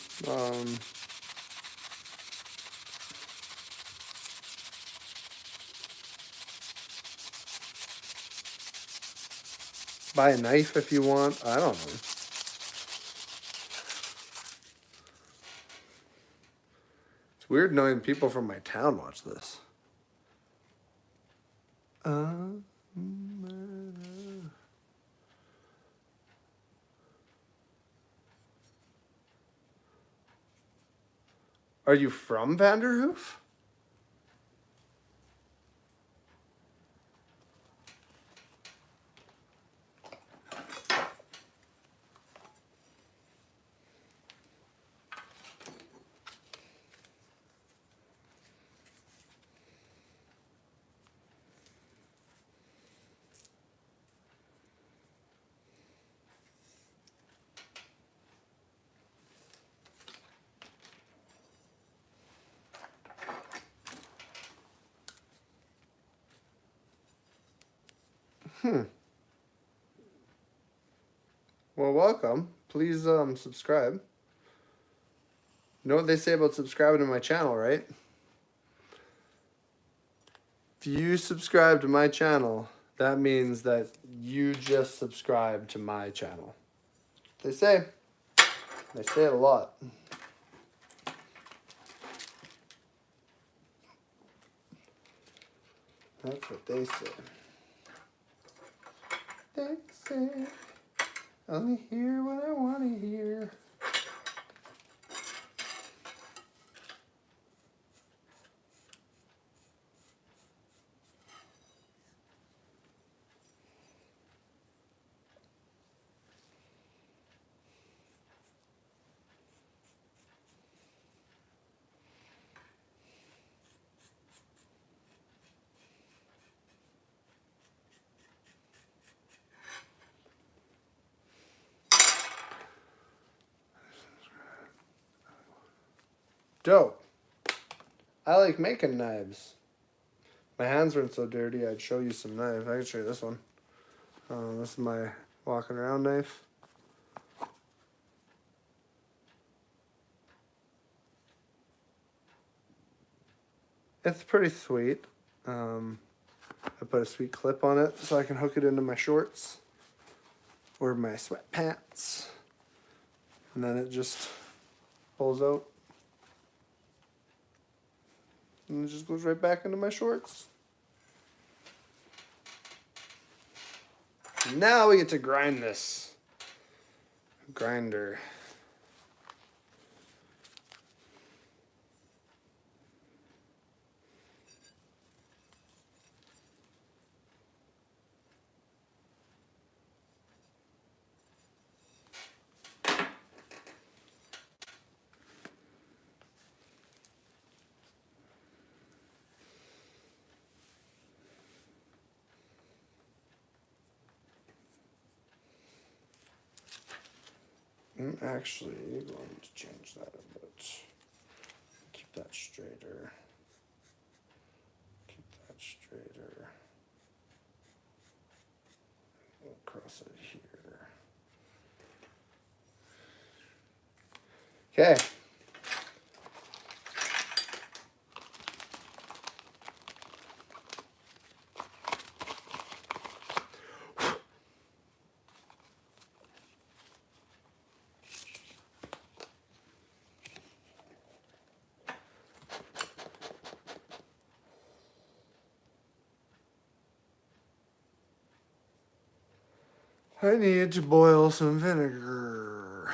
buy a knife if you want. I don't know. It's weird knowing people from my town watch this. Are you from Vanderhoof? Well, welcome. Please subscribe. You know what they say about subscribing to my channel, right? If you subscribe to my channel, that means that you just subscribe to my channel. They say. They say it a lot. That's what they say. They say, only hear what I want to hear. Dope. I like making knives. My hands weren't so dirty, I'd show you some knives. I can show you this one. This is my walking around knife. It's pretty sweet. I put a sweet clip on it so I can hook it into my shorts or my sweatpants. And then it just pulls out. And it just goes right back into my shorts. Now we get to grind this. Grinder. I'm actually going to change that a bit. Keep that straighter. Keep that straighter. We'll cross it here. Okay. I need to boil some vinegar.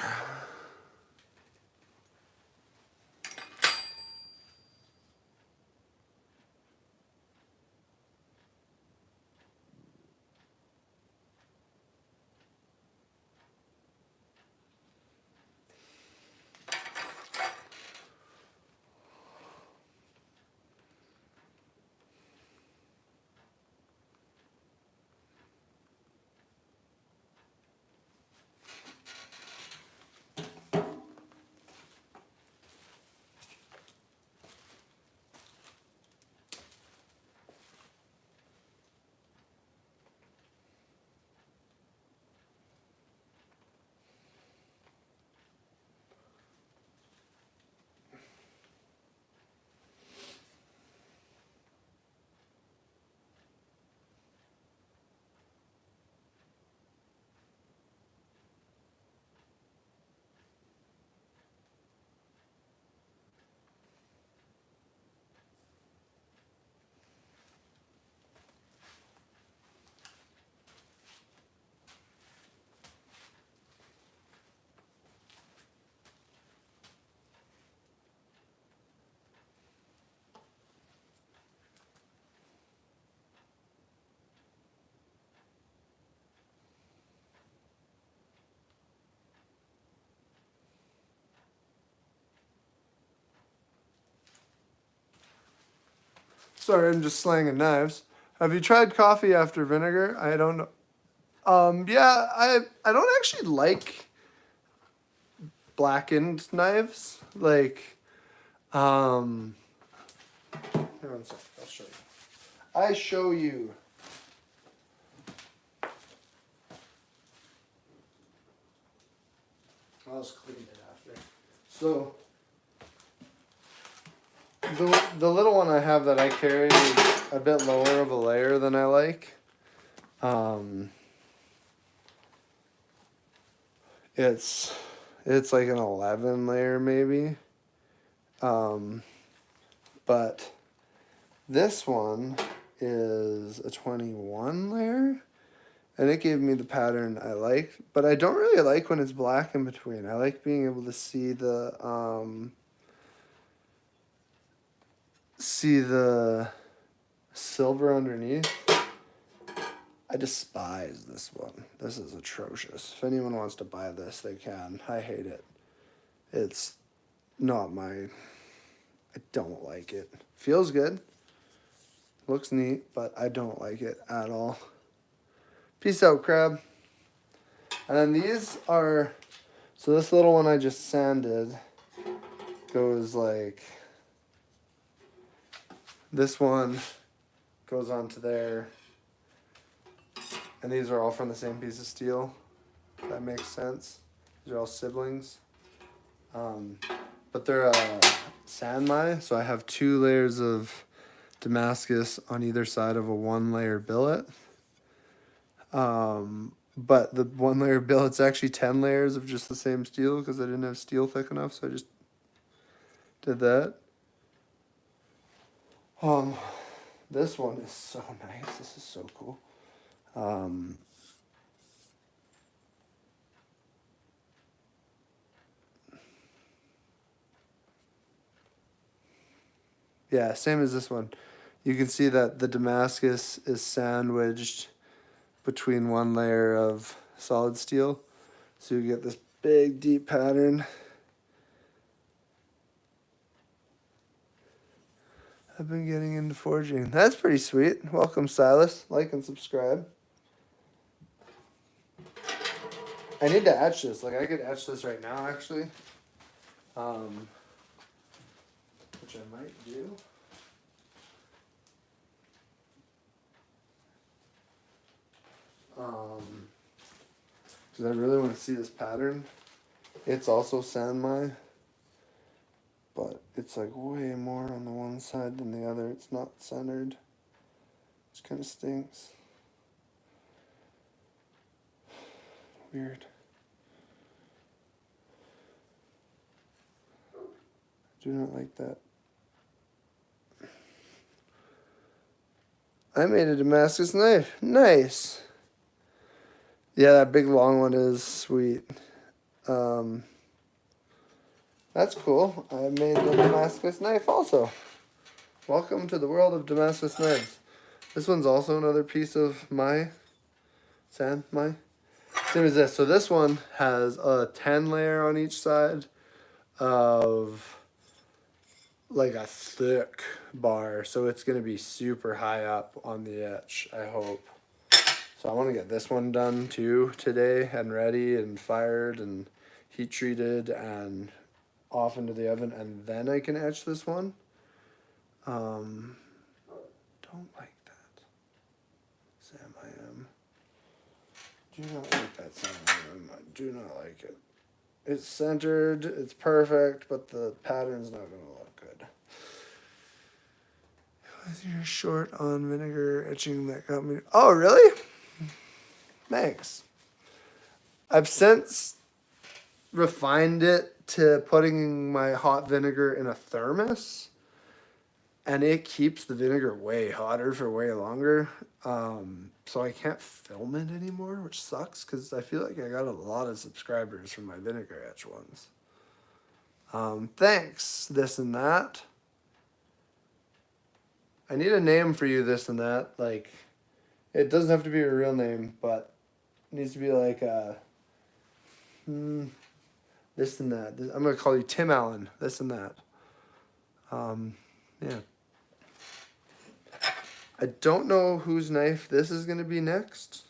Sorry, I'm just slanging knives. Have you tried coffee after vinegar? I don't know. Yeah, I don't actually like blackened knives. Like, here one sec, I'll show you. I show you. I'll just clean it after. So, the little one I have that I carry is a bit lower of a layer than I like. It's like an 11 layer maybe. But this one is a 21 layer, and it gave me the pattern I like, but I don't really like when it's black in between. I like being able to see the silver underneath. I despise this one. This is atrocious. If anyone wants to buy this, they can. I hate it. It's not my... I don't like it. Feels good. Looks neat, but I don't like it at all. Peace out, crab. And then these are... So this little one I just sanded goes like... This one goes onto there. And these are all from the same piece of steel. If that makes sense. These are all siblings. But they're sanmai, so I have 2 layers of Damascus on either side of a 1-layer billet. But the 1-layer billet's actually 10 layers of just the same steel because I didn't have steel thick enough, so I just did that. This one is so nice. This is so cool. Yeah, same as this one. You can see that the Damascus is sandwiched between 1 layer of solid steel. So you get this big, deep pattern. I've been getting into forging. That's pretty sweet. Welcome, Silas. Like and subscribe. I need to etch this. Like, I could etch this right now, actually. Which I might do. Because I really want to see this pattern. It's also sanmai, but it's like way more on the one side than the other. It's not centered, which kind of stinks. Weird. Do not like that. I made a Damascus knife. Nice. Yeah, that big long one is sweet. That's cool. I made the Damascus knife also. Welcome to the world of Damascus knives. This one's also another piece of my sanmai. Same as this. So this one has a 10 layer on each side of like a thick bar. So it's going to be super high up on the etch, I hope. So I want to get this one done too today and ready and fired and heat treated and off into the oven, and then I can etch this one. Don't like that. Sam I am. Do not like that Sam I am. I do not like it. It's centered, it's perfect, but the pattern's not going to look good. It was your short on vinegar etching that got me. Oh, really? Thanks. I've since refined it to putting my hot vinegar in a thermos, and it keeps the vinegar way hotter for way longer. So I can't film it anymore, which sucks because I feel like I got a lot of subscribers from my vinegar etch ones. Thanks, this and that. I need a name for you, this and that. Like, it doesn't have to be a real name, but it needs to be like this and that. I'm going to call you Tim Allen, this and that. Yeah. I don't know whose knife this is going to be next.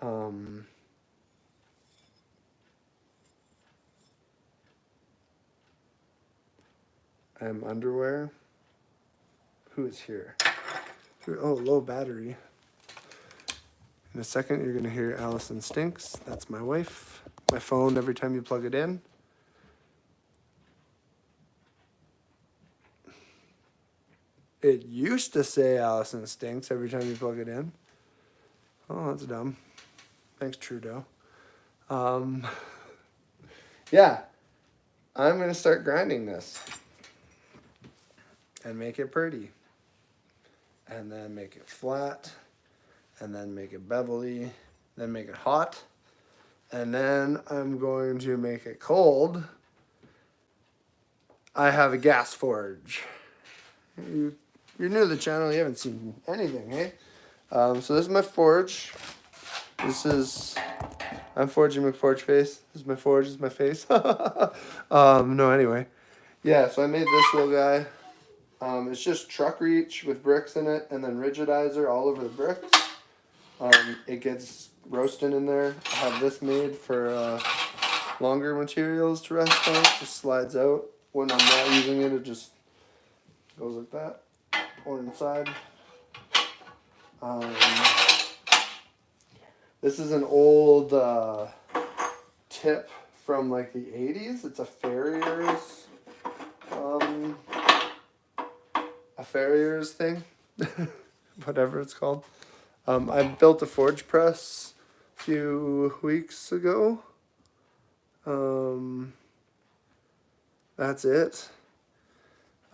I'm underwear. Who is here? Oh, low battery. In a second, you're going to hear Allison Stinks. That's my wife. My phone every time you plug it in. It used to say Allison Stinks every time you plug it in. Oh, that's dumb. Thanks, Trudeau. Yeah, I'm going to start grinding this and make it pretty. And then make it flat. And then make it bevelly. Then make it hot. And then I'm going to make it cold. I have a gas forge. You're new to the channel, you haven't seen anything, hey? So this is my forge. I'm forging McForge face. This is my forge, this is my face. No, anyway. Yeah, so I made this little guy. It's just truck reach with bricks in it and then rigidizer all over the bricks. It gets roasting in there. I have this made for longer materials to rest on. It just slides out. When I'm not using it, it just goes like that. Or inside. This is an old tip from like the 80s. It's a farrier's thing. Whatever it's called. I built a forge press a few weeks ago. That's it.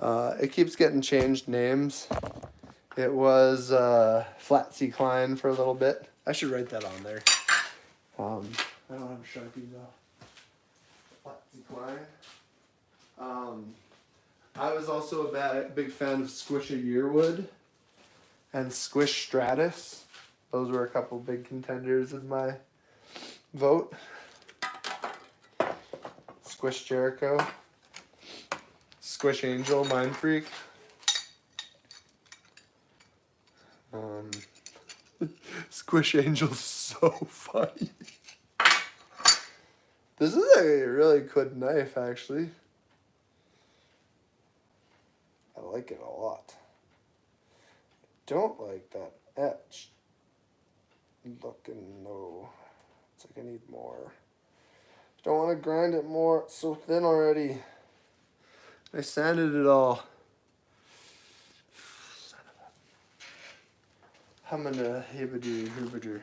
It keeps getting changed names. It was Flat Sea Klein for a little bit. I should write that on there. I don't have a Sharpie though. Flat Sea Klein. I was also a big fan of Squisha Yearwood and Squish Stratus. Those were a couple big contenders of my vote. Squish Jericho. Squish Angel, Mind Freak. Squish Angel's so funny. This is a really good knife, actually. I like it a lot. Don't like that etch looking, no. It's like I need more. Don't want to grind it more. It's so thin already. I sanded it all. Son of a... Humana Hibadoo Hubadoo.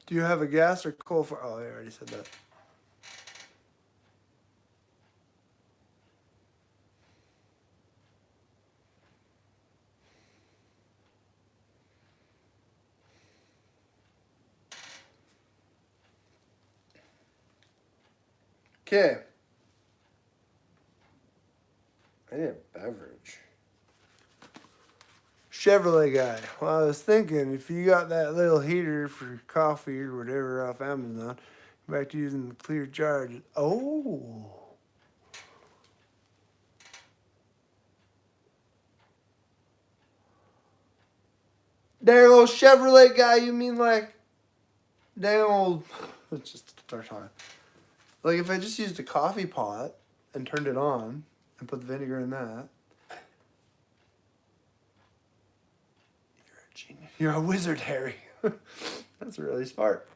Do you have a gas or coal for? Oh, I already said that. Okay. I need a beverage. Chevrolet guy. Well, I was thinking if you got that little heater for coffee or whatever off Amazon, back to using the clear jar. Oh. There, little Chevrolet guy. You mean like dang old, it's just start on. Like if I just used a coffee pot and turned it on and put the vinegar in that. You're a genius. You're a wizard, Harry. That's really smart.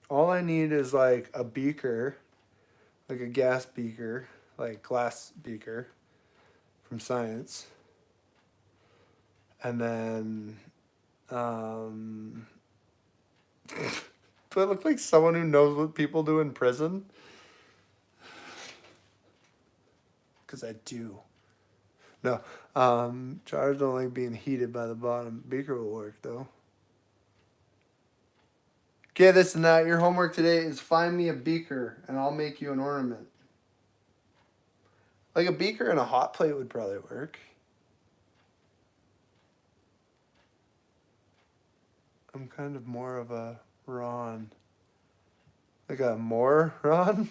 All I need is like a beaker, like a gas beaker, like glass beaker from science. And then, do I look like someone who knows what people do in prison? Because I do. No, jars don't like being heated by the bottom. Beaker will work though. Okay, this and that. Your homework today is find me a beaker and I'll make you an ornament. Like a beaker and a hot plate would probably work. I'm kind of more of a Ron. Like a moron?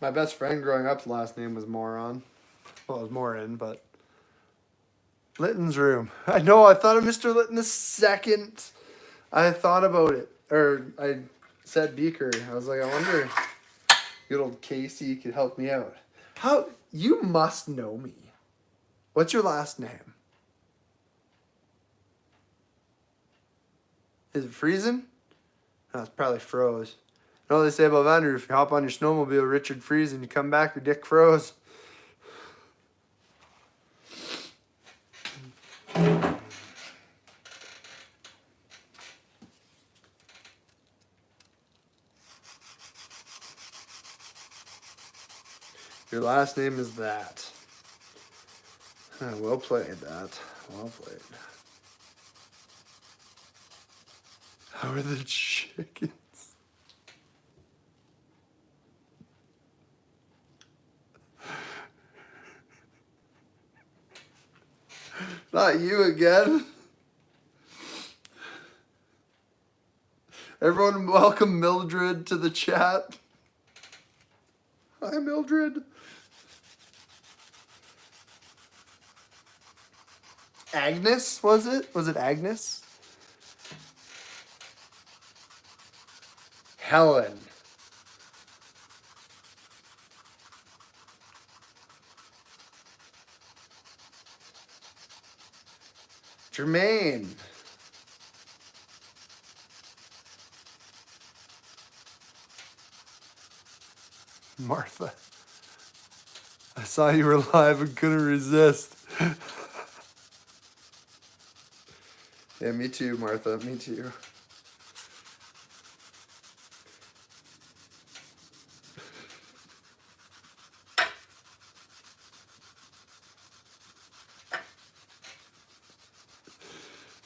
My best friend growing up's last name was Moron. Well, it was Morin, but... Litton's room. I know, I thought of Mr. Litton the second I thought about it. Or I said Beaker. I was like, I wonder if good old Casey could help me out. How? You must know me. What's your last name? Is it freezing? No, it's probably froze. You know what they say about Vander? If you hop on your snowmobile, Richard freeze, and you come back, your dick froze. Your last name is that. Well played, that. Well played. How are the chickens? Not you again. Everyone welcome Mildred to the chat. Hi, Mildred. Agnes, was it? Was it Agnes? Helen. Jermaine. Martha. I saw you were live and couldn't resist. Yeah, me too, Martha. Me too.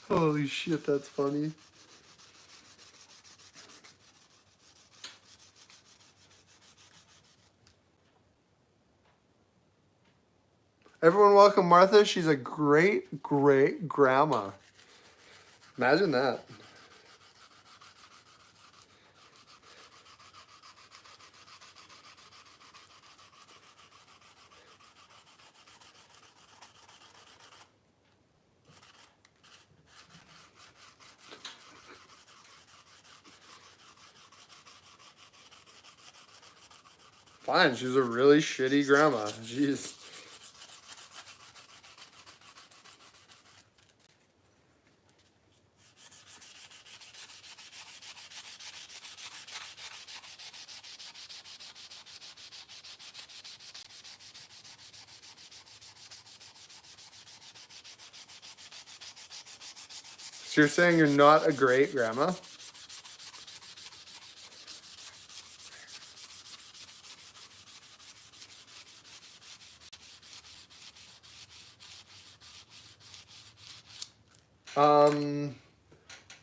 Holy shit, that's funny. Everyone welcome Martha. She's a great, great grandma. Imagine that. Fine, she's a really shitty grandma. Jeez. So you're saying you're not a great grandma?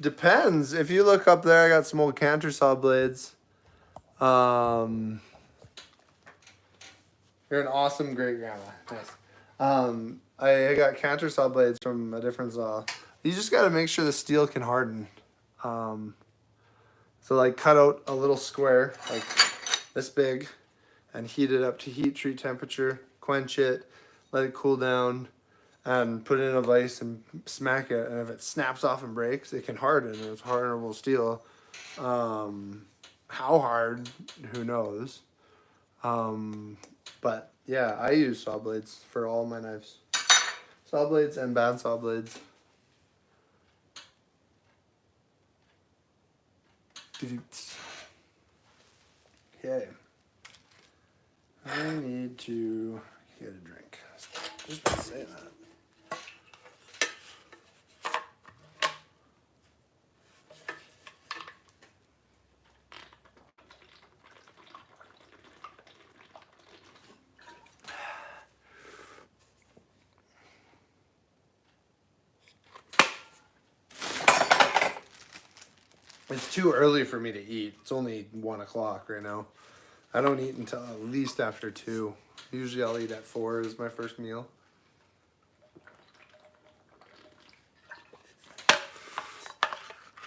Depends. If you look up there, I got some old canter saw blades. You're an awesome great grandma. Nice. I got canter saw blades from a different saw. You just got to make sure the steel can harden. Um, so like cut out a little square like this big, and heat it up to heat treat temperature. Quench it, let it cool down, and put it in a vise and smack it. And if it snaps off and breaks, it can harden. And it's hardenable steel. How hard? Who knows? But yeah, I use saw blades for all my knives. Saw blades and band saw blades. Okay. I need to get a drink. Just been saying that. It's too early for me to eat. It's only 1 o'clock right now. I don't eat until at least after 2. Usually I'll eat at 4 as my first meal.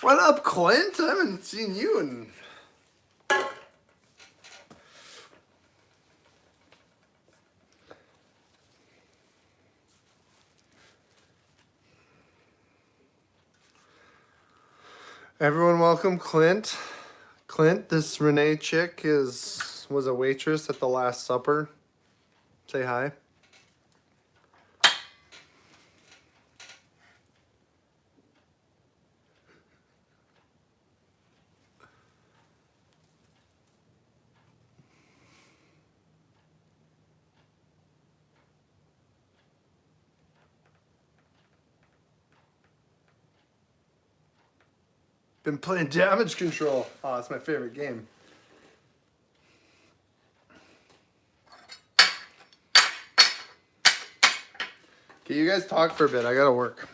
What up, Clint? I haven't seen you in... Everyone welcome Clint. Clint, this Renee chick was a waitress at the Last Supper. Say hi. Been playing Damage Control. Oh, that's my favorite game. Okay, you guys talk for a bit. I gotta work.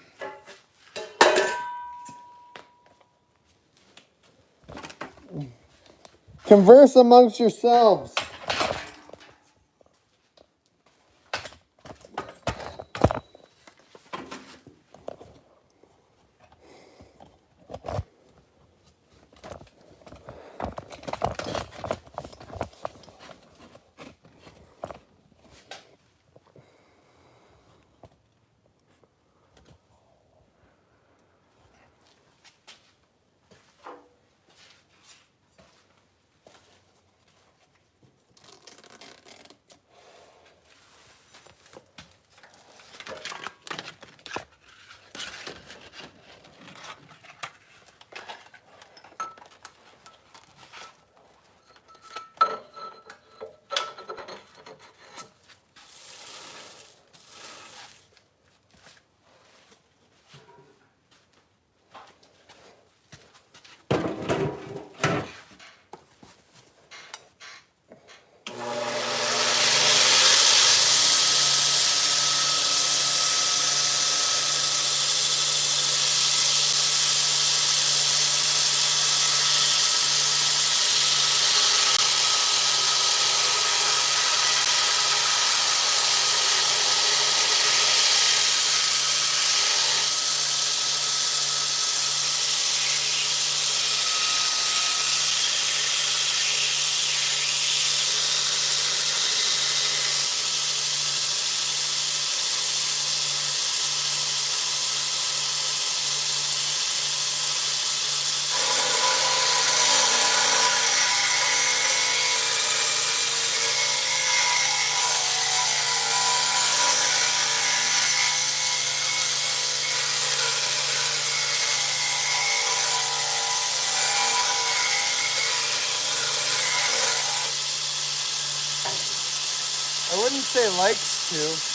Converse amongst yourselves. I wouldn't say likes to.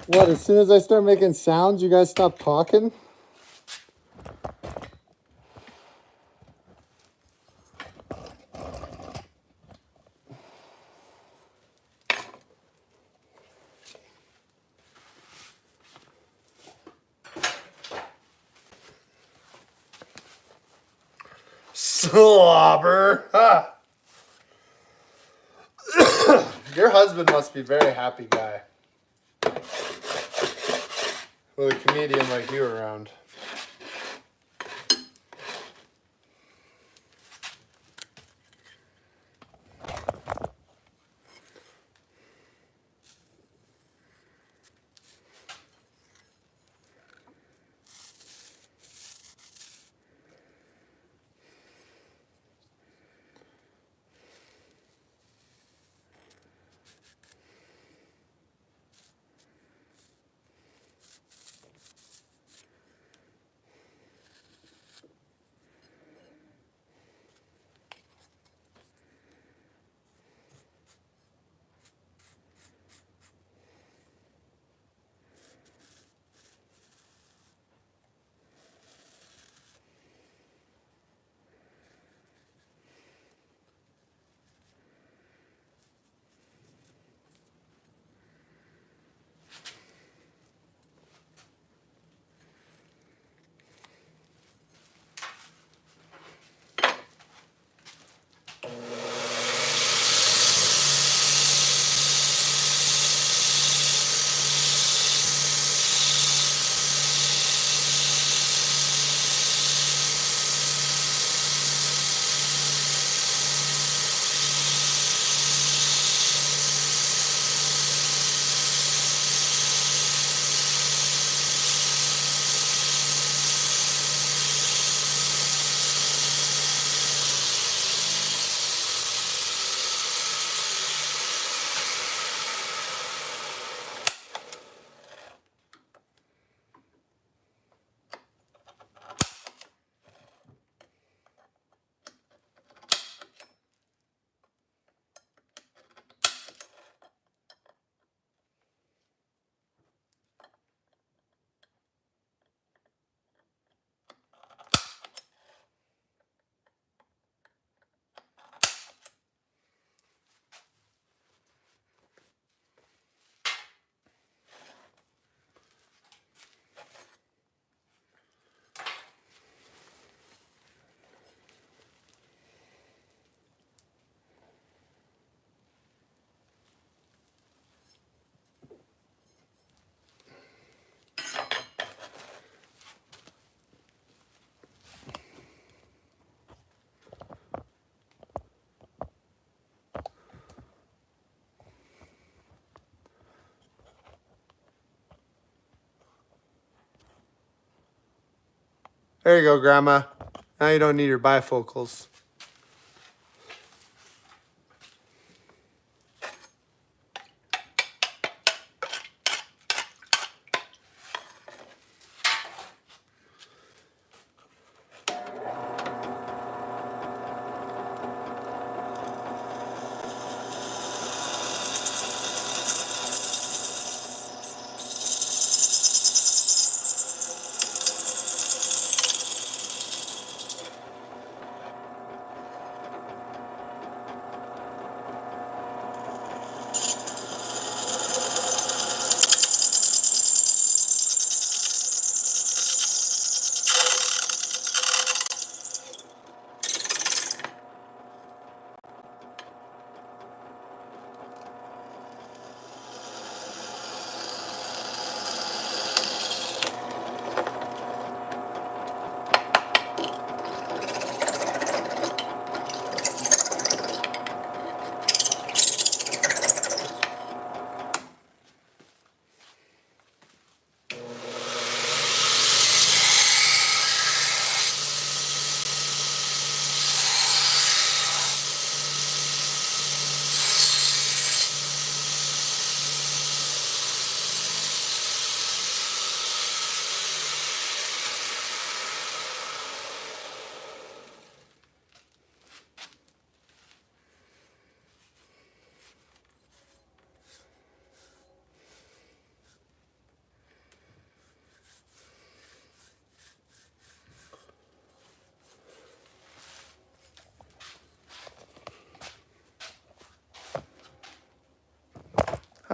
What, as soon as I start making sounds, you guys stop talking? Slobber. Ha. Your husband must be a very happy guy with a comedian like you around. There you go, Grandma. Now you don't need your bifocals.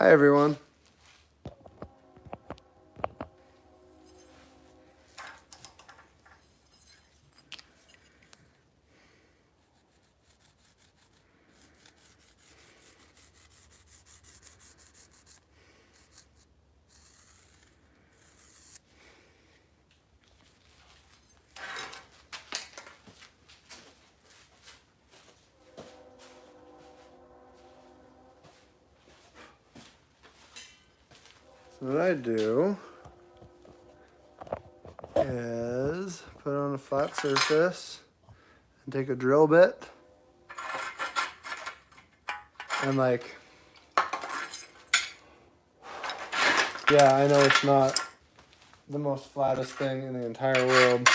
Hi, everyone. So what I do is put it on a flat surface and take a drill bit and like, yeah, I know it's not the most flattest thing in the entire world.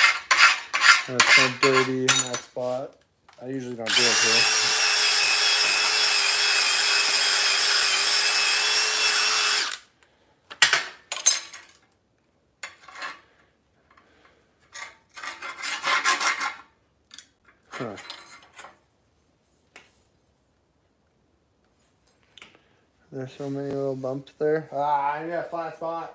And it's kind of dirty in that spot. I usually don't do it here. Huh. There's so many little bumps there. Ah, I need a flat spot.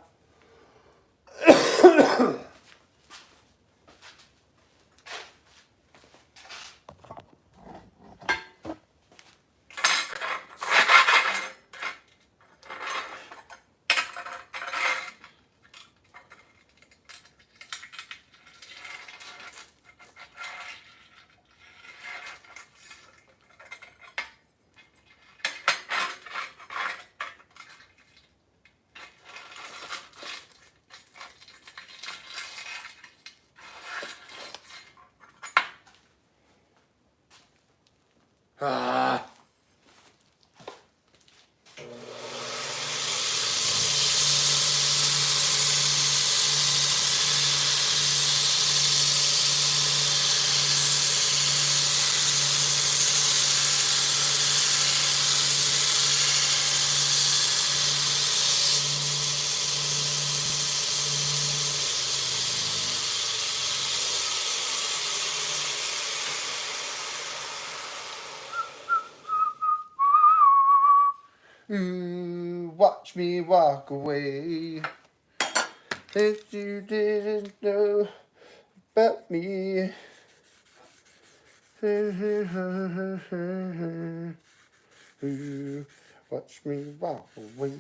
Ah. Ooh, watch me walk away. If you didn't know about me. Ooh, watch me walk away.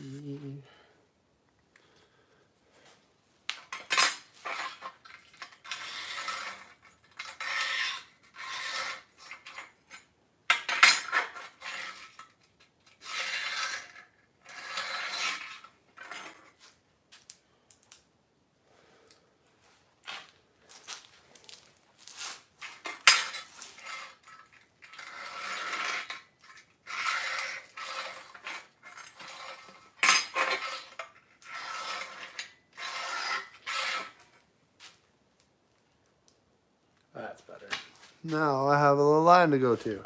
That's better. Now I have a little line to go to.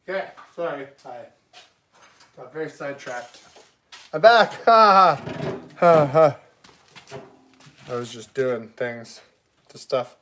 Okay, sorry, I got very sidetracked. I'm back. Ha ha ha. I was just doing things to stuff.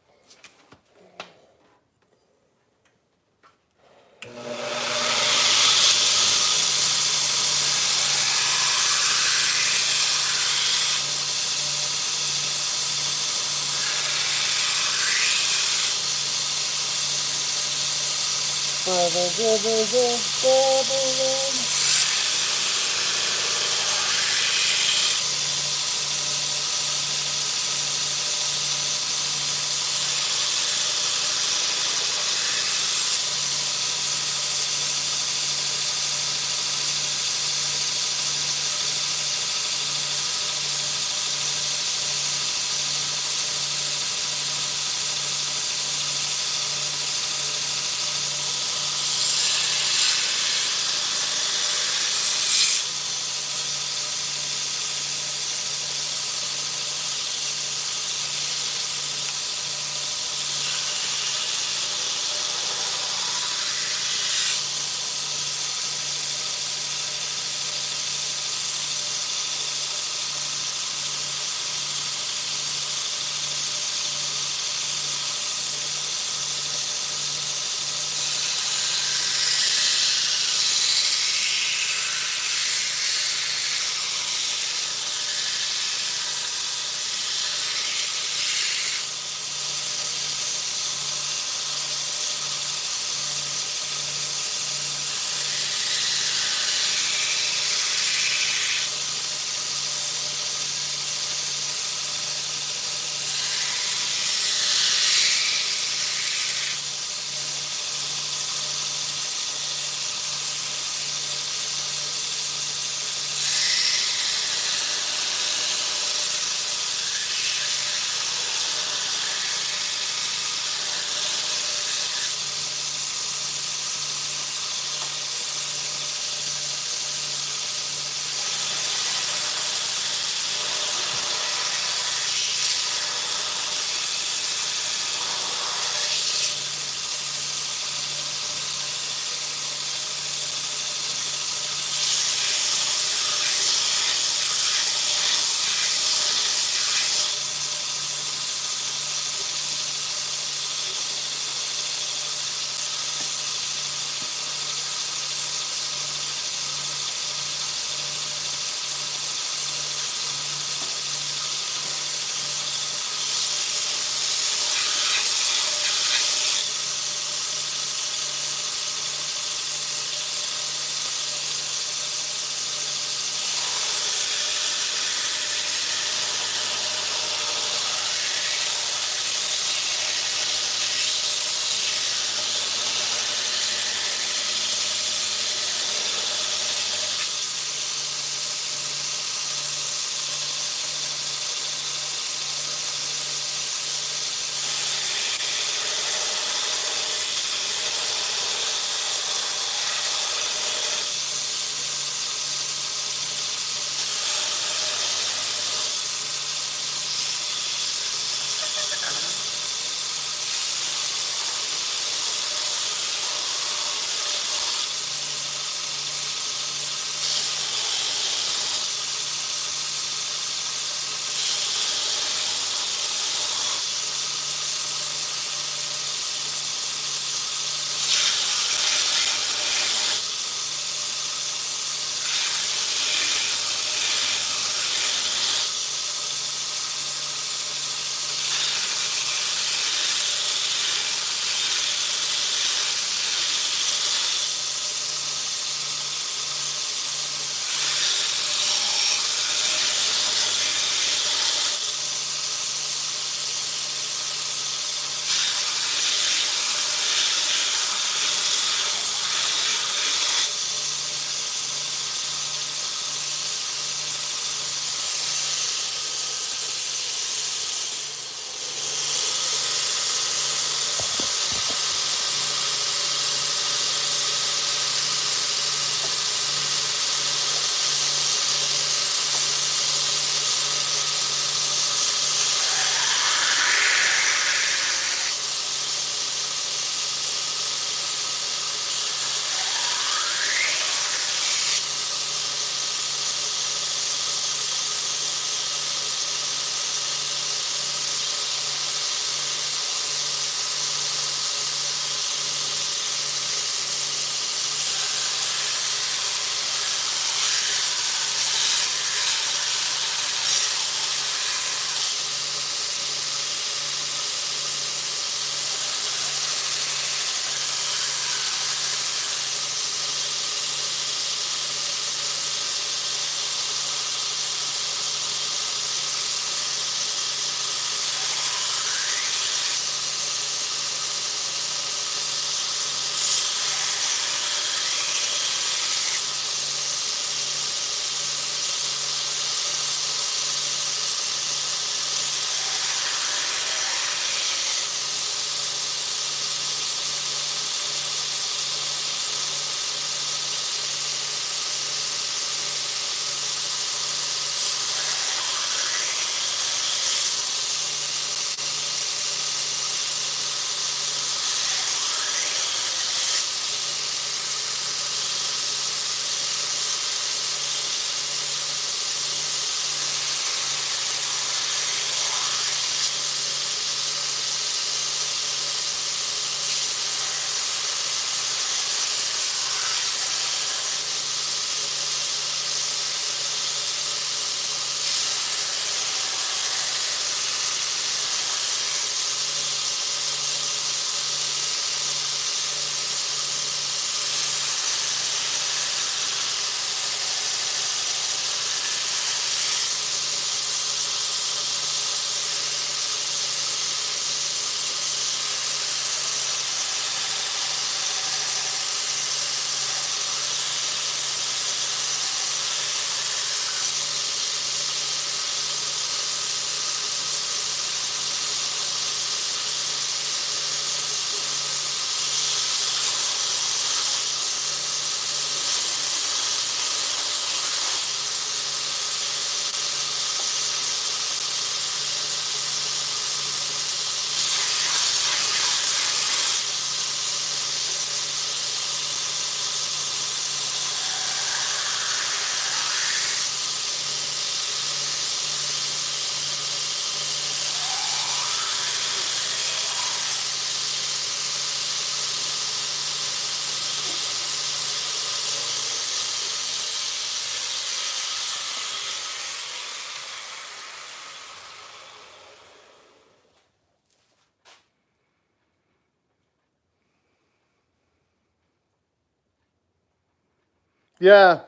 Yeah.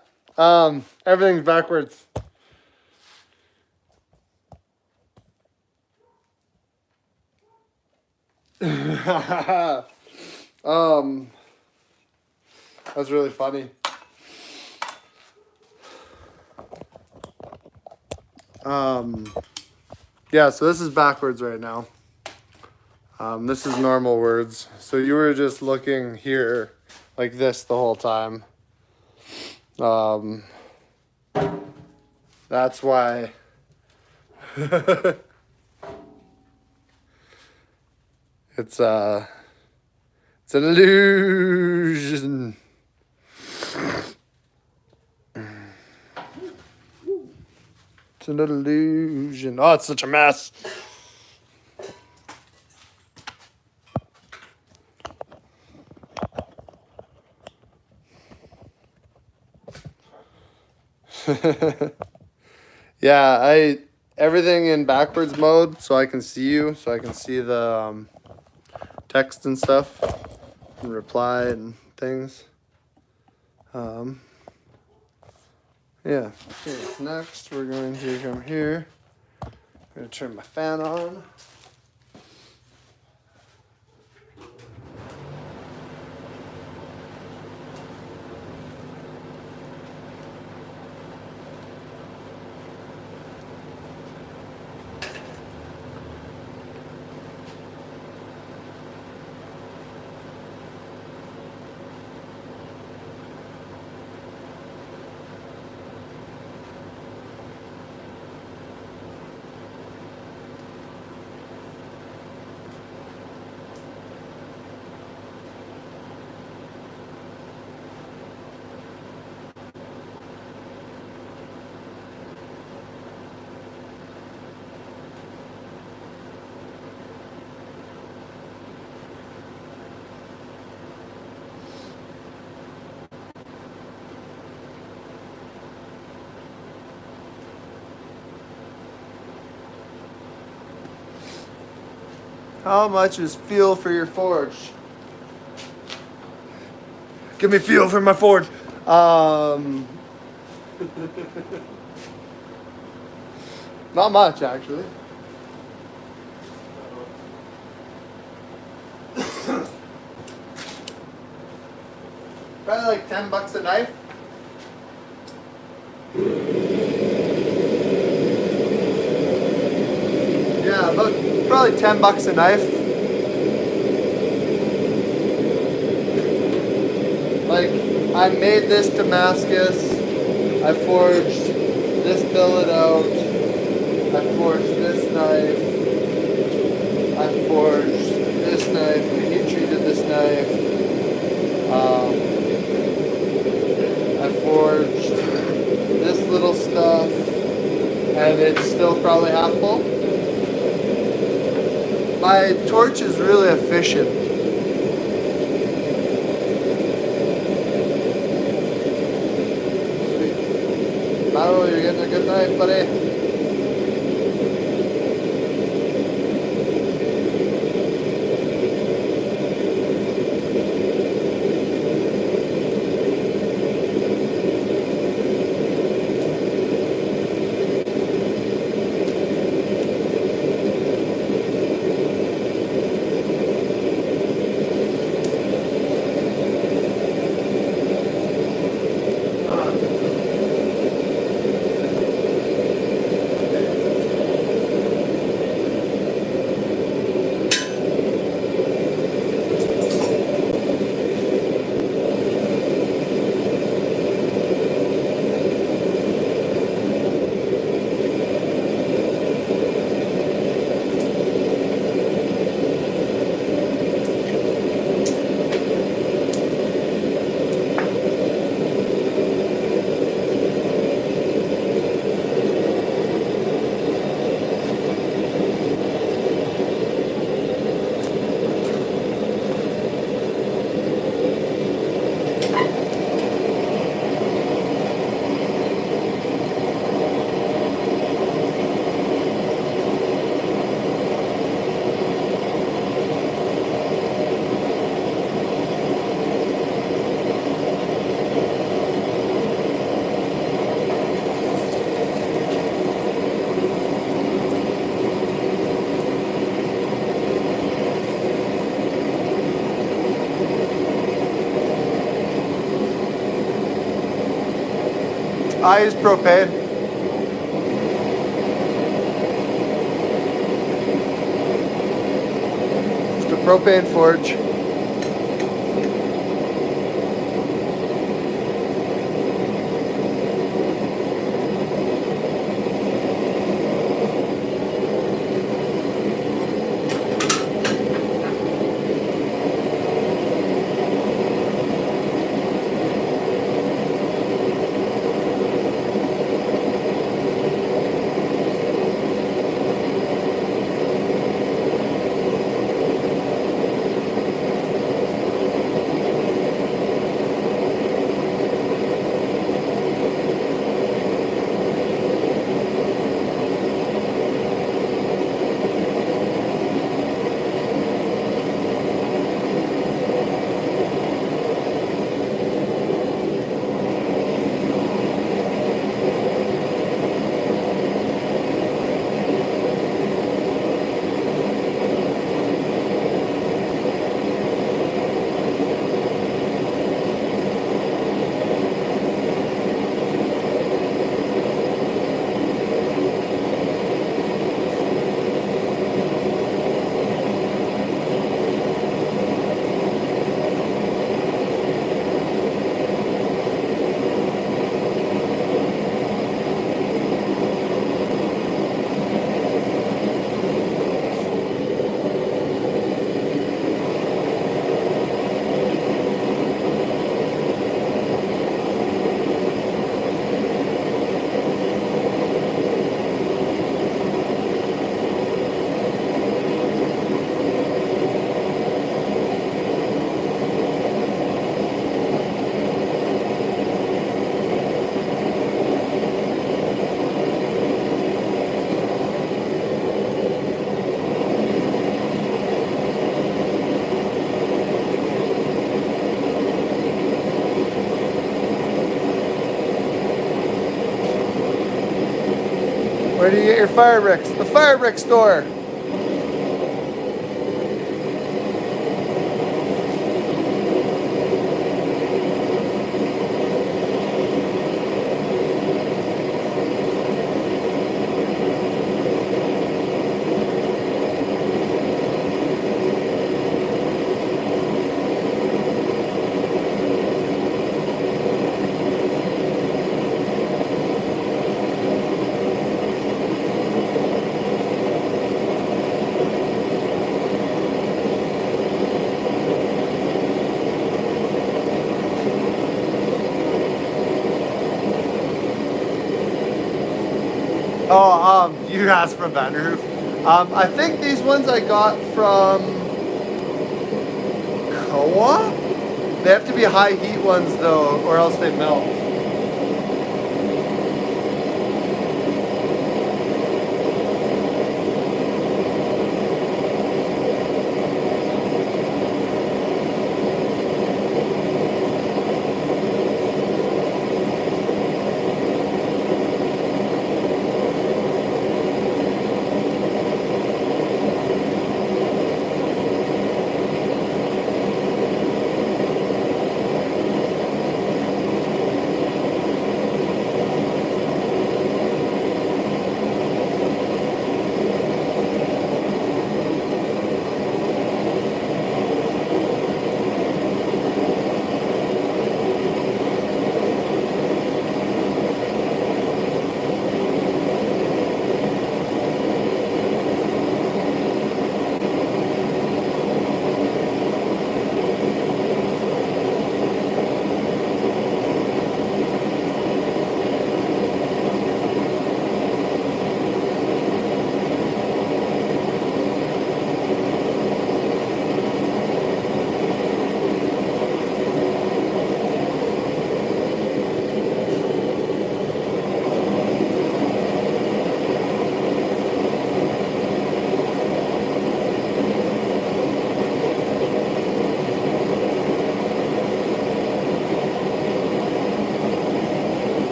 Everything's backwards. That's really funny. Yeah, so this is backwards right now. This is normal words. So you were just looking here like this the whole time. That's why. It's an illusion. It's an illusion. Oh, it's such a mess. Yeah, everything in backwards mode so I can see you, so I can see the text and stuff and reply and things. Yeah. Okay, next we're going to come here. I'm going to turn my fan on. How much is fuel for your forge? Give me fuel for my forge. Not much, actually. Probably like $10 a knife. Yeah, about probably $10 a knife. Like, I made this Damascus. I forged this billet out. I forged this knife. I forged this knife. We heat treated this knife. I forged this little stuff. And it's still probably half full. My torch is really efficient. Sweet. Mauro, you're getting a good knife, buddy. I use propane. Just a propane forge. Where do you get your fire bricks? The fire brick store. Oh, you asked from Vanderhoof. I think these ones I got from Co-op? They have to be high heat ones though, or else they melt.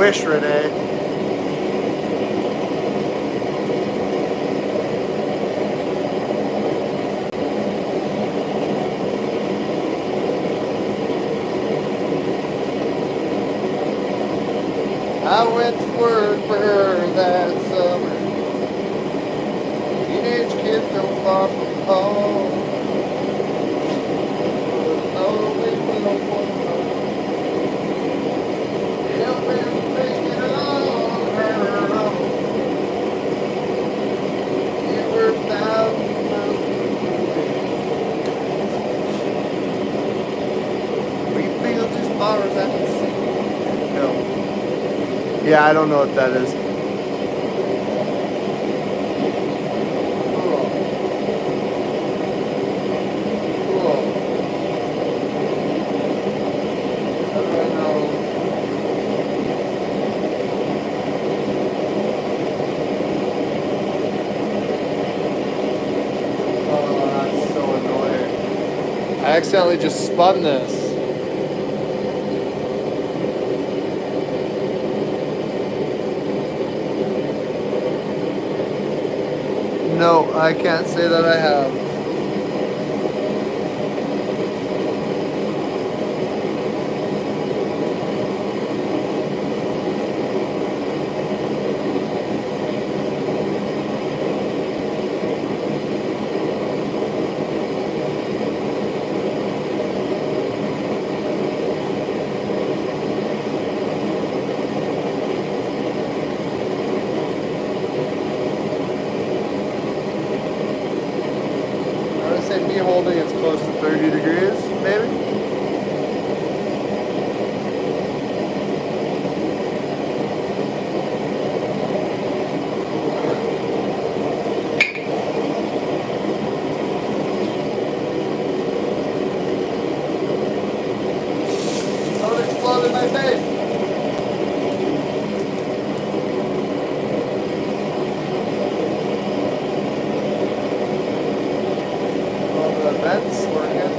wish, Renee. I went to work for her that summer. Teenage kids so far from home. Lonely little woman. Helping make it on her own. You were thousands of wheat fields as far as I can see. No. Yeah, I don't know what that is. Cool. Cool. How do I know? Oh, that's so annoying. I accidentally just spun this. No, I can't say that I have. I would say me holding it's close to 30 degrees, maybe? Don't explode in my face! All the vents working.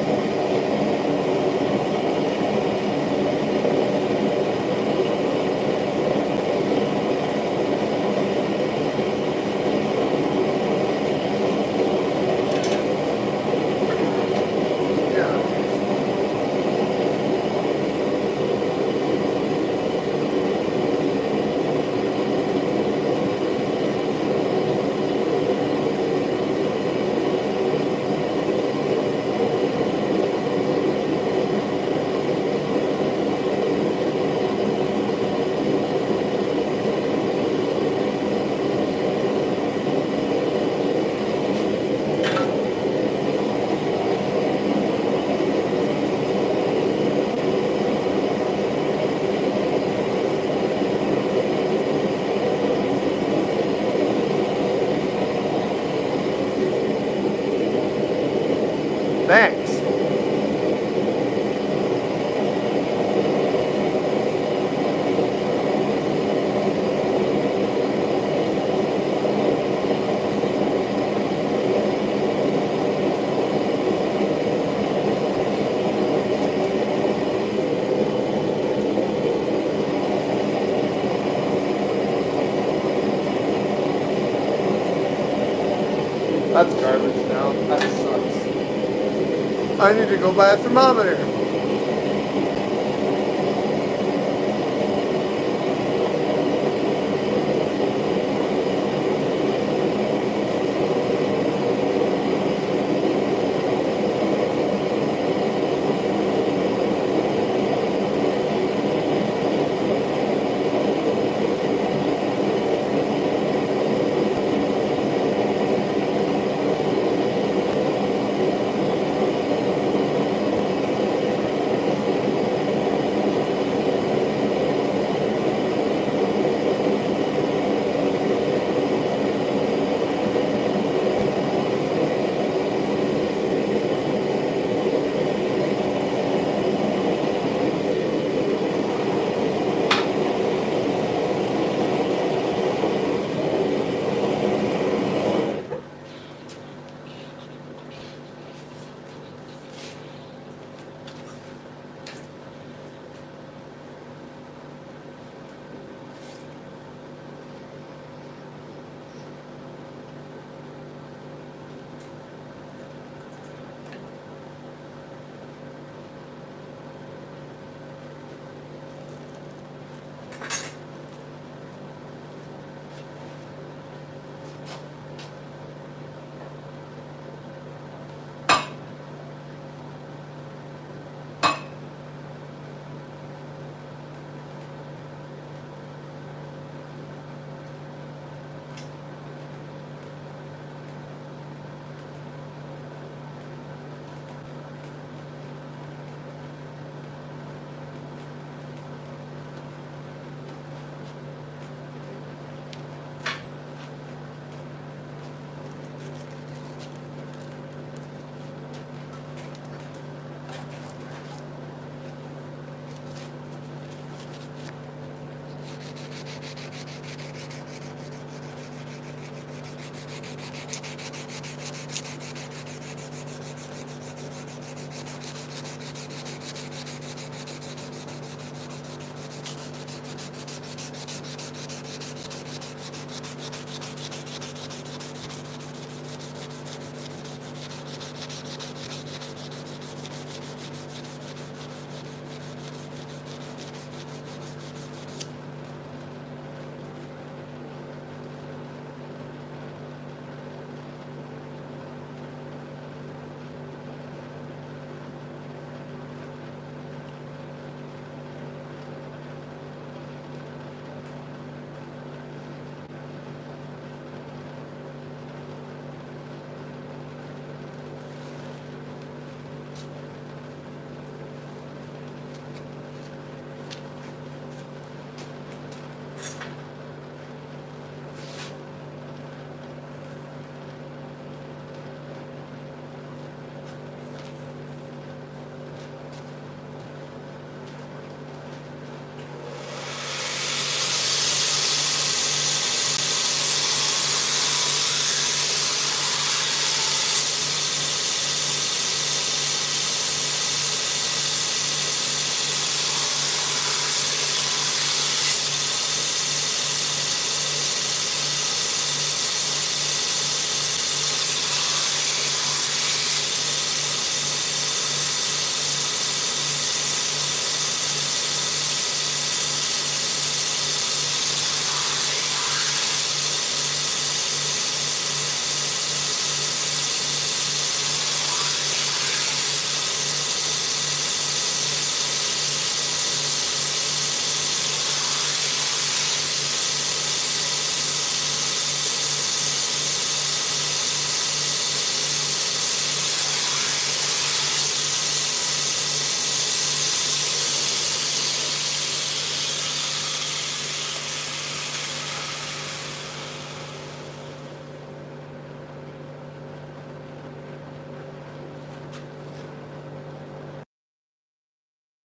Thanks. That's garbage now. That sucks. I need to go buy a thermometer.